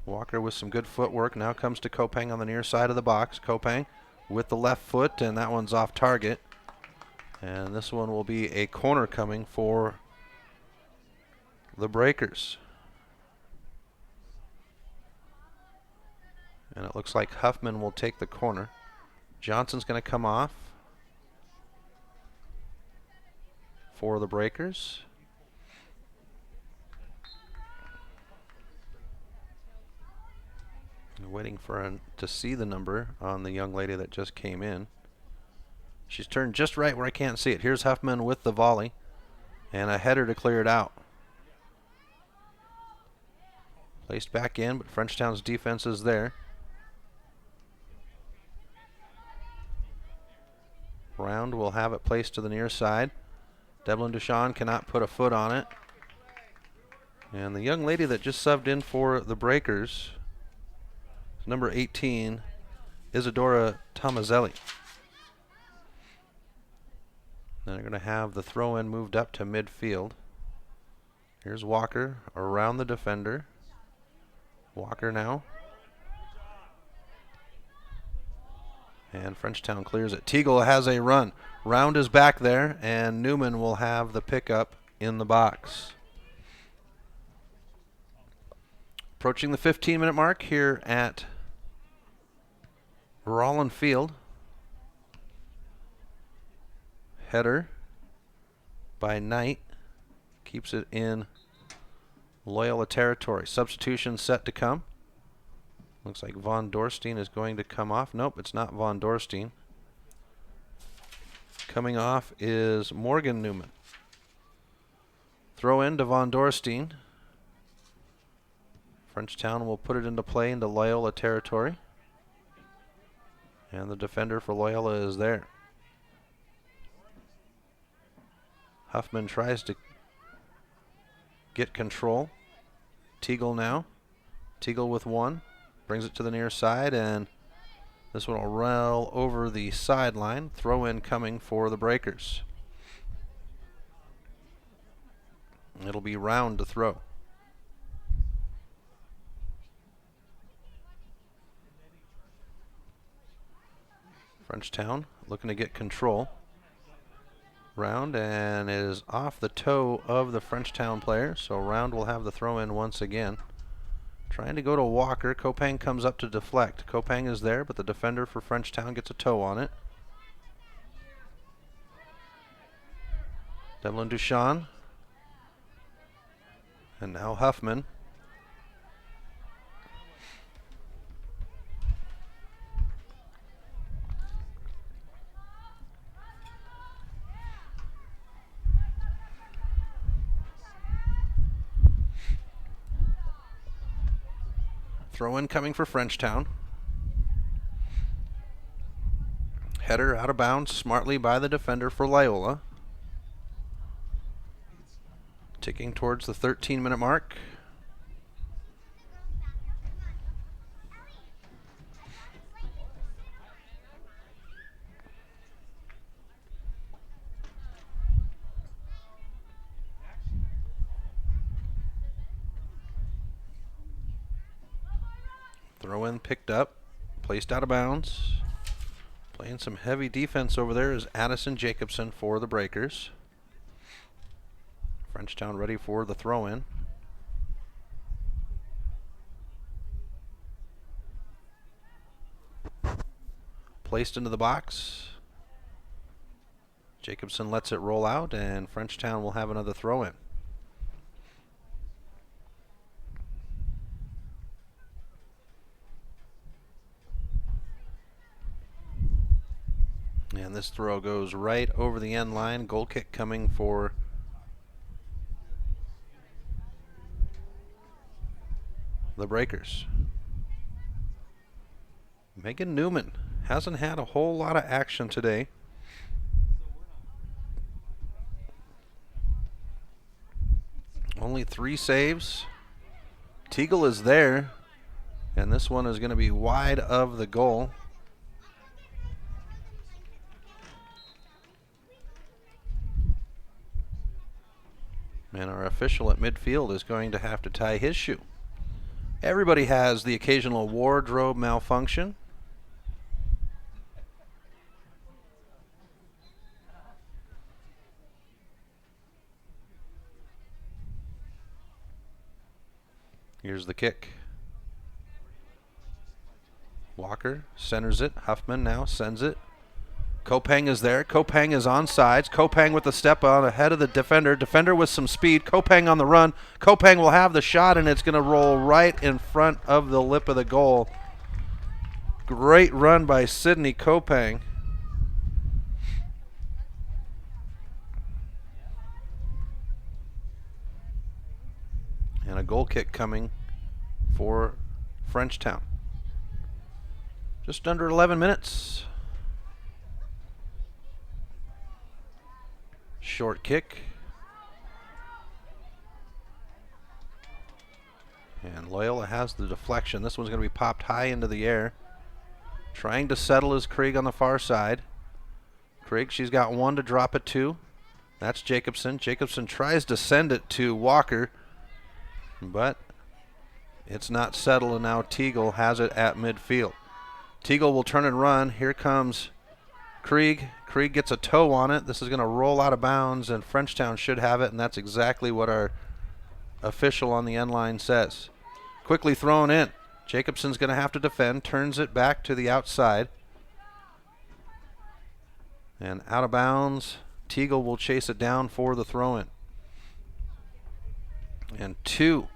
Walker with some good footwork. Now comes to Kopang on the near side of the box. Kopang with the left foot, and that one's off target. And this one will be a corner coming for the Breakers. And it looks like Huffman will take the corner. Johnson's going to come off for the Breakers. Waiting for to see the number on the young lady that just came in. She's turned just right where I can't see it. Here's Huffman with the volley and a header to clear it out. Placed back in, but Frenchtown's defense is there. Round will have it placed to the near side. Devlin Duchan cannot put a foot on it. And the young lady that just subbed in for the Breakers, number 18, Isadora Tomazelli. Then they're going to have the throw-in moved up to midfield. Here's Walker around the defender. Walker now. And Frenchtown clears it. Teagle has a run. Round is back there, and Newman will have the pickup in the box. Approaching the 15-minute mark here at Rollin Field. Header by Knight. Keeps it in Loyola territory. Substitution set to come. Looks like Von Dorstein is going to come off. Nope, it's not Von Dorstein. Coming off is Morgan Newman. Throw in to Von Dorstein. Frenchtown will put it into play into Loyola territory. And the defender for Loyola is there. Huffman tries to get control. Teagle now. Teagle with one. Brings it to the near side, and this one will roll over the sideline. Throw in coming for the Breakers. It'll be Round to throw. Frenchtown looking to get control. Round, and it is off the toe of the Frenchtown player, so Round will have the throw in once again. Trying to go to Walker. Kopang comes up to deflect. Kopang is there, but the defender for Frenchtown gets a toe on it. Devlin Duchan. And now Huffman. Throw in coming for Frenchtown. Header out of bounds smartly by the defender for Loyola. Ticking towards the 13-minute mark. Throw in picked up, placed out of bounds. Playing some heavy defense over there is Addison Jacobson for the Breakers. Frenchtown ready for the throw in. Placed into the box. Jacobson lets it roll out, and Frenchtown will have another throw in. And this throw goes right over the end line. Goal kick coming for the Breakers. Megan Newman hasn't had a whole lot of action today. Only 3 saves. Teagle is there, and this one is going to be wide of the goal. And our official at midfield is going to have to tie his shoe. Everybody has the occasional wardrobe malfunction. Here's the kick. Walker centers it. Huffman now sends it. Kopang is there. Kopang is on sides. Kopang with the step on ahead of the defender. Defender with some speed. Kopang on the run. Kopang will have the shot, and it's going to roll right in front of the lip of the goal. Great run by Sydney Kopang. And a goal kick coming for Frenchtown. Just under 11 minutes. Short kick. And Loyola has the deflection. This one's going to be popped high into the air. Trying to settle is Krieg on the far side. Krieg, she's got one to drop it to. That's Jacobson. Jacobson tries to send it to Walker, but it's not settled, and now Teagle has it at midfield. Teagle will turn and run. Here comes Krieg. Krieg gets a toe on it. This is going to roll out of bounds, and Frenchtown should have it, and that's exactly what our official on the end line says. Quickly thrown in. Jacobson's going to have to defend. Turns it back to the outside. And out of bounds. Teagle will chase it down for the throw-in. And 2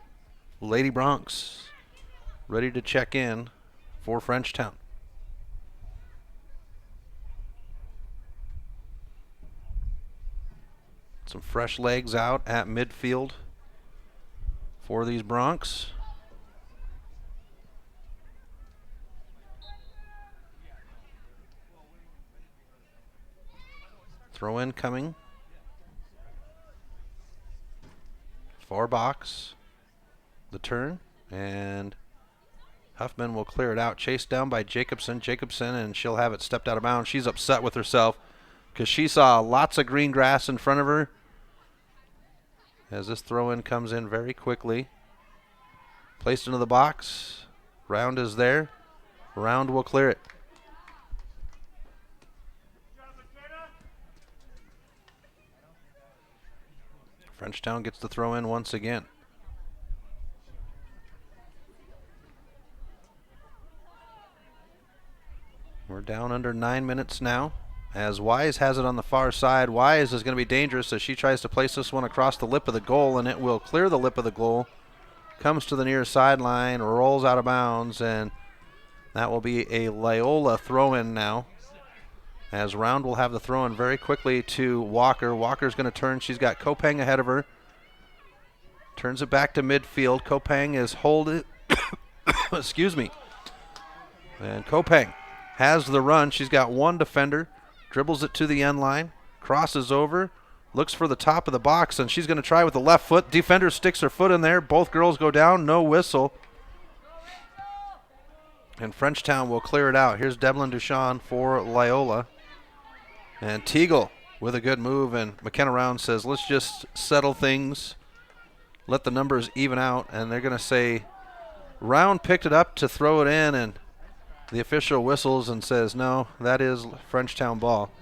Lady Broncs ready to check in for Frenchtown. Some fresh legs out at midfield for these Broncs. Throw in coming. Far box. The turn. And Huffman will clear it out. Chased down by Jacobson. Jacobson, and she'll have it stepped out of bounds. She's upset with herself because she saw lots of green grass in front of her. As this throw in comes in very quickly. Placed into the box. Round is there. Round will clear it. Frenchtown gets the throw in once again. We're down under 9 minutes now. As Wise has it on the far side. Wise is going to be dangerous as she tries to place this one across the lip of the goal, and it will clear the lip of the goal. Comes to the near sideline, rolls out of bounds, and that will be a Loyola throw-in now. As Round will have the throw-in very quickly to Walker. Walker's going to turn. She's got Kopang ahead of her. Turns it back to midfield. Kopang is holding. Excuse me. And Kopang has the run. She's got one defender. Dribbles it to the end line. Crosses over. Looks for the top of the box, and she's going to try with the left foot. Defender sticks her foot in there. Both girls go down. No whistle. And Frenchtown will clear it out. Here's Devlin Duchamp for Loyola. And Teagle with a good move, and McKenna Round says, let's just settle things, let the numbers even out, and they're going to say Round picked it up to throw it in, and the official whistles and says, no, that is Frenchtown ball.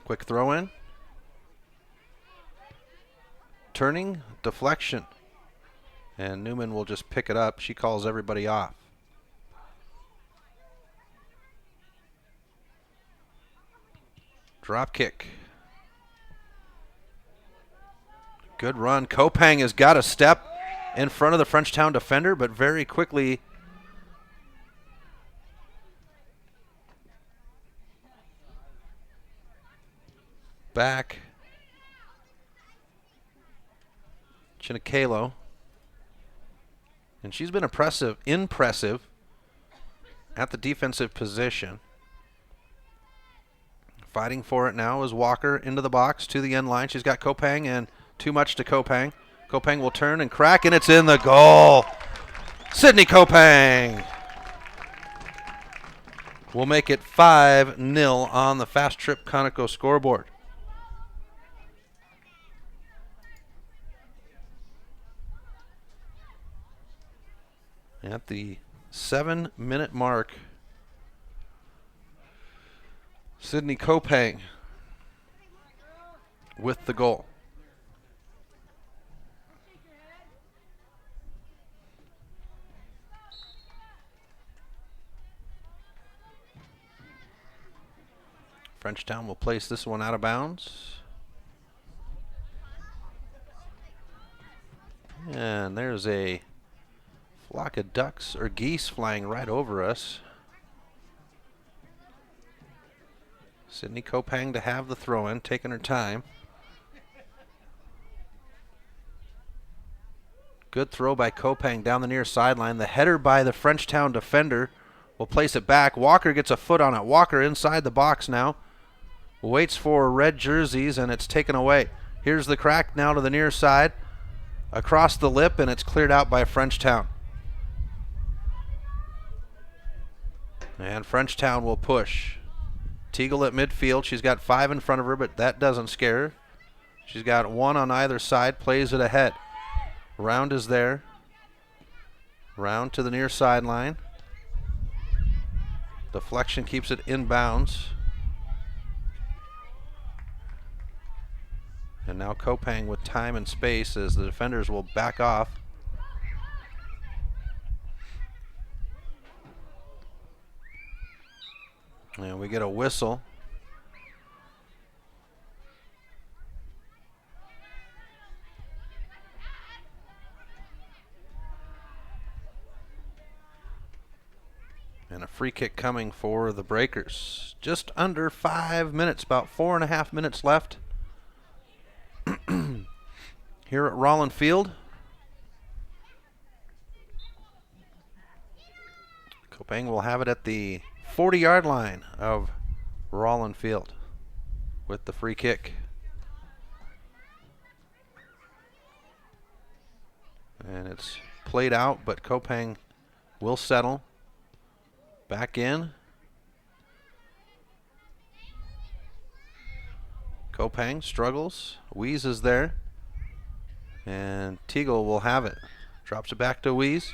Quick throw in. Turning, deflection. And Newman will just pick it up. She calls everybody off. Drop kick. Good run. Kopang has got a step in front of the Frenchtown defender, but very quickly back. Chinikalo. And she's been impressive at the defensive position. Fighting for it now is Walker into the box to the end line. She's got Kopang, and too much to Kopang. Kopang will turn and crack, and it's in the goal. Sydney Kopang will make it 5-0 on the Fast Trip Conoco scoreboard. At the 7-minute mark, Sydney Kopang with the goal. Frenchtown will place this one out of bounds. And there's a flock of ducks or geese flying right over us. Sydney Kopang to have the throw-in, taking her time. Good throw by Kopang down the near sideline. The header by the Frenchtown defender will place it back. Walker gets a foot on it. Walker inside the box now. Waits for red jerseys, and it's taken away. Here's the crack now to the near side. Across the lip, and it's cleared out by Frenchtown. And Frenchtown will push. Teagle at midfield. She's got 5 in front of her, but that doesn't scare her. She's got 1 on either side, plays it ahead. Round is there. Round to the near sideline. Deflection keeps it inbounds. And now Kopang with time and space as the defenders will back off. And we get a whistle. And a free kick coming for the Breakers. Just under 5 minutes, about 4.5 minutes left here at Rollin Field. Kopang will have it at the 40-yard line of Rollin Field with the free kick. And it's played out, but Kopang will settle. Back in. Kopang struggles. Weeze is there. And Teagle will have it. Drops it back to Weeze.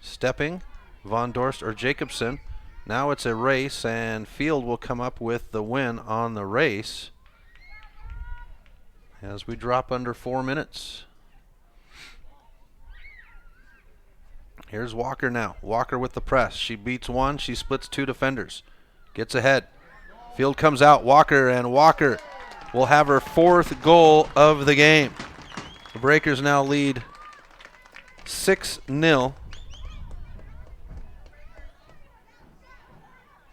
Stepping. Von Dorst or Jacobson. Now it's a race, and Field will come up with the win on the race as we drop under 4 minutes. Here's Walker now. Walker with the press. She beats 1. She splits 2 defenders. Gets ahead. Field comes out. Walker, and Walker will have her 4th goal of the game. The Breakers now lead 6-0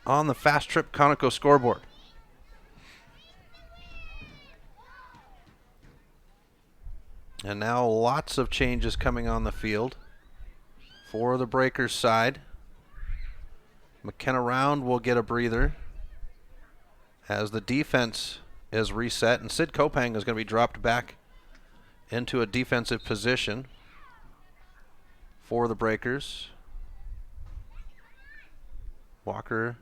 on the Fast Trip Conoco scoreboard. And now lots of changes coming on the field for the Breakers side. McKenna Round will get a breather as the defense is reset, and Sid Kopang is going to be dropped back into a defensive position for the Breakers. Walker,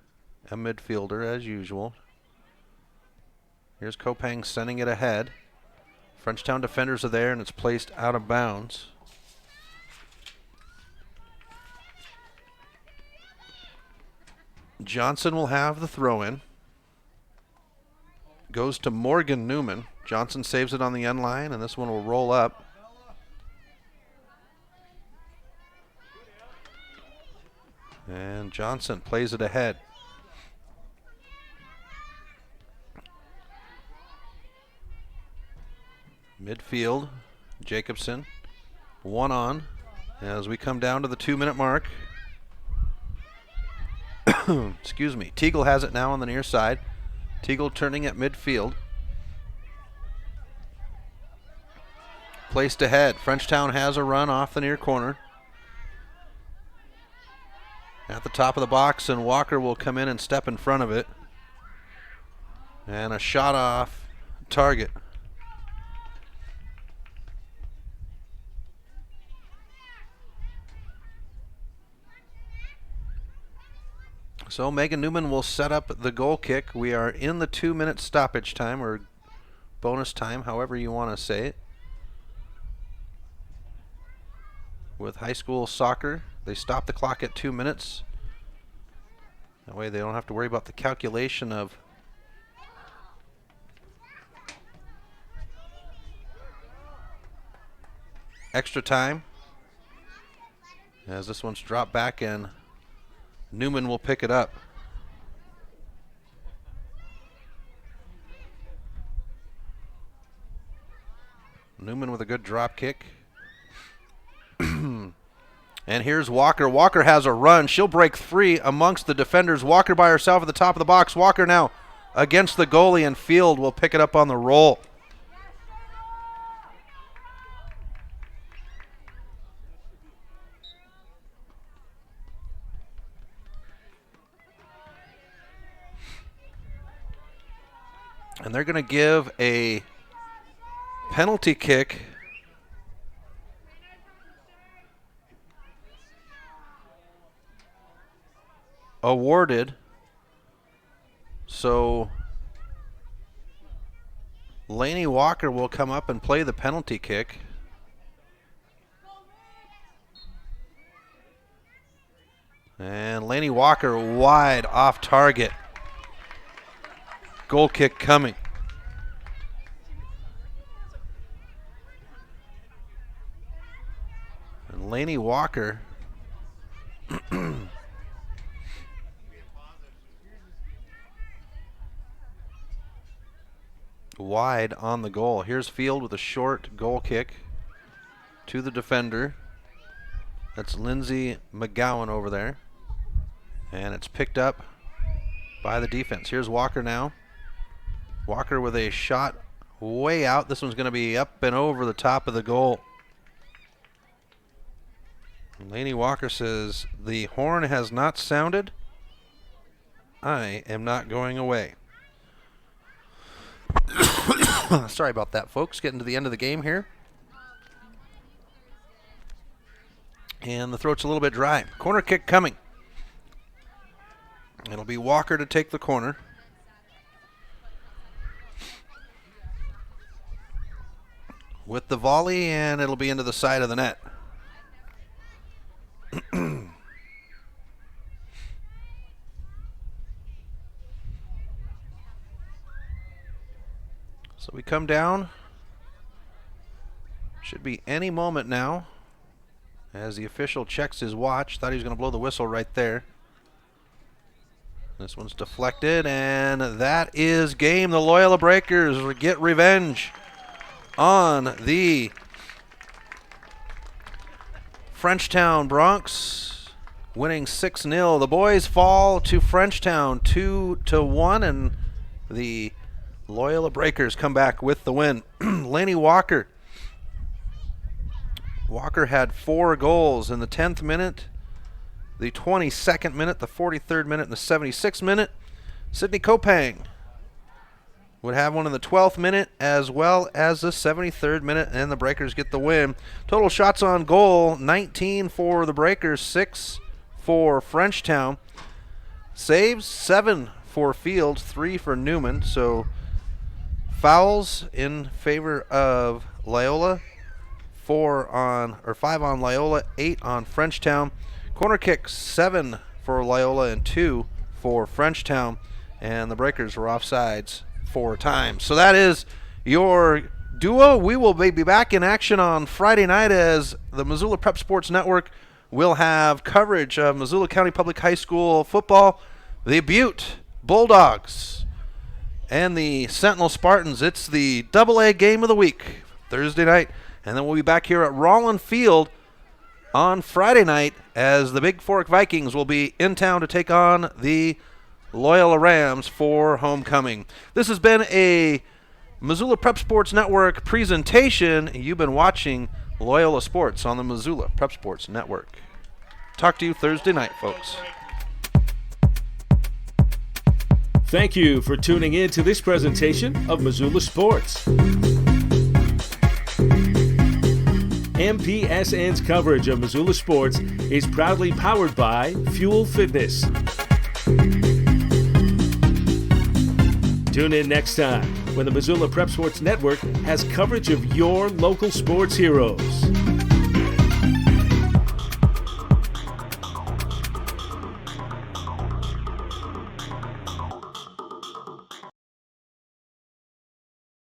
a midfielder as usual. Here's Kopang sending it ahead. Frenchtown defenders are there, and it's placed out of bounds. Johnson will have the throw-in. Goes to Morgan Newman. Johnson saves it on the end line, and this one will roll up. And Johnson plays it ahead. Midfield, Jacobson, 1 on as we come down to the 2-minute mark. Excuse me. Teagle has it now on the near side. Teagle turning at midfield. Placed ahead. Frenchtown has a run off the near corner. At the top of the box, and Walker will come in and step in front of it. And a shot off target. So Megan Newman will set up the goal kick. We are in the 2-minute stoppage time, or bonus time, however you want to say it. With high school soccer, they stop the clock at 2 minutes. That way they don't have to worry about the calculation of extra time. As this one's dropped back, and Newman will pick it up. Newman with a good drop kick. And here's Walker. Walker has a run. She'll break free amongst the defenders. Walker by herself at the top of the box. Walker now against the goalie, and Field will pick it up on the roll. And they're going to give a penalty kick awarded. So Laney Walker will come up and play the penalty kick. And Laney Walker wide off target. Goal kick coming. And Laney Walker wide on the goal. Here's Field with a short goal kick to the defender. That's Lindsey McGowan over there. And it's picked up by the defense. Here's Walker now. Walker with a shot way out. This one's going to be up and over the top of the goal. Laney Walker says, the horn has not sounded. I am not going away. Sorry about that, folks. Getting to the end of the game here. And the throat's a little bit dry. Corner kick coming. It'll be Walker to take the corner. With the volley, and it'll be into the side of the net. So we come down. Should be any moment now as the official checks his watch. Thought he was going to blow the whistle right there. This one's deflected, and that is game. The Loyola Breakers get revenge on the Frenchtown Broncs, winning 6-0. The boys fall to Frenchtown 2-1, and the Loyola Breakers come back with the win. Laney Walker. Walker had 4 goals in the 10th minute, the 22nd minute, the 43rd minute, and the 76th minute. Sydney Kopang would have one in the 12th minute as well as the 73rd minute, and the Breakers get the win. Total shots on goal, 19 for the Breakers, 6 for Frenchtown. Saves, 7 for Fields, 3 for Newman. So fouls in favor of Loyola, 5 on Loyola, 8 on Frenchtown. Corner kicks, 7 for Loyola and 2 for Frenchtown. And the Breakers were offsides 4 times. So that is your duo. We will be back in action on Friday night as the Missoula Prep Sports Network will have coverage of Missoula County Public High School football. The Butte Bulldogs and the Sentinel Spartans. It's the AA game of the week, Thursday night. And then we'll be back here at Rollin Field on Friday night as the Big Fork Vikings will be in town to take on the Loyola Rams for homecoming. This has been a Missoula Prep Sports Network presentation. You've been watching Loyola Sports on the Missoula Prep Sports Network. Talk to you Thursday night, folks. Thank you for tuning in to this presentation of Missoula Sports. MPSN's coverage of Missoula Sports is proudly powered by Fuel Fitness. Tune in next time when the Missoula Prep Sports Network has coverage of your local sports heroes.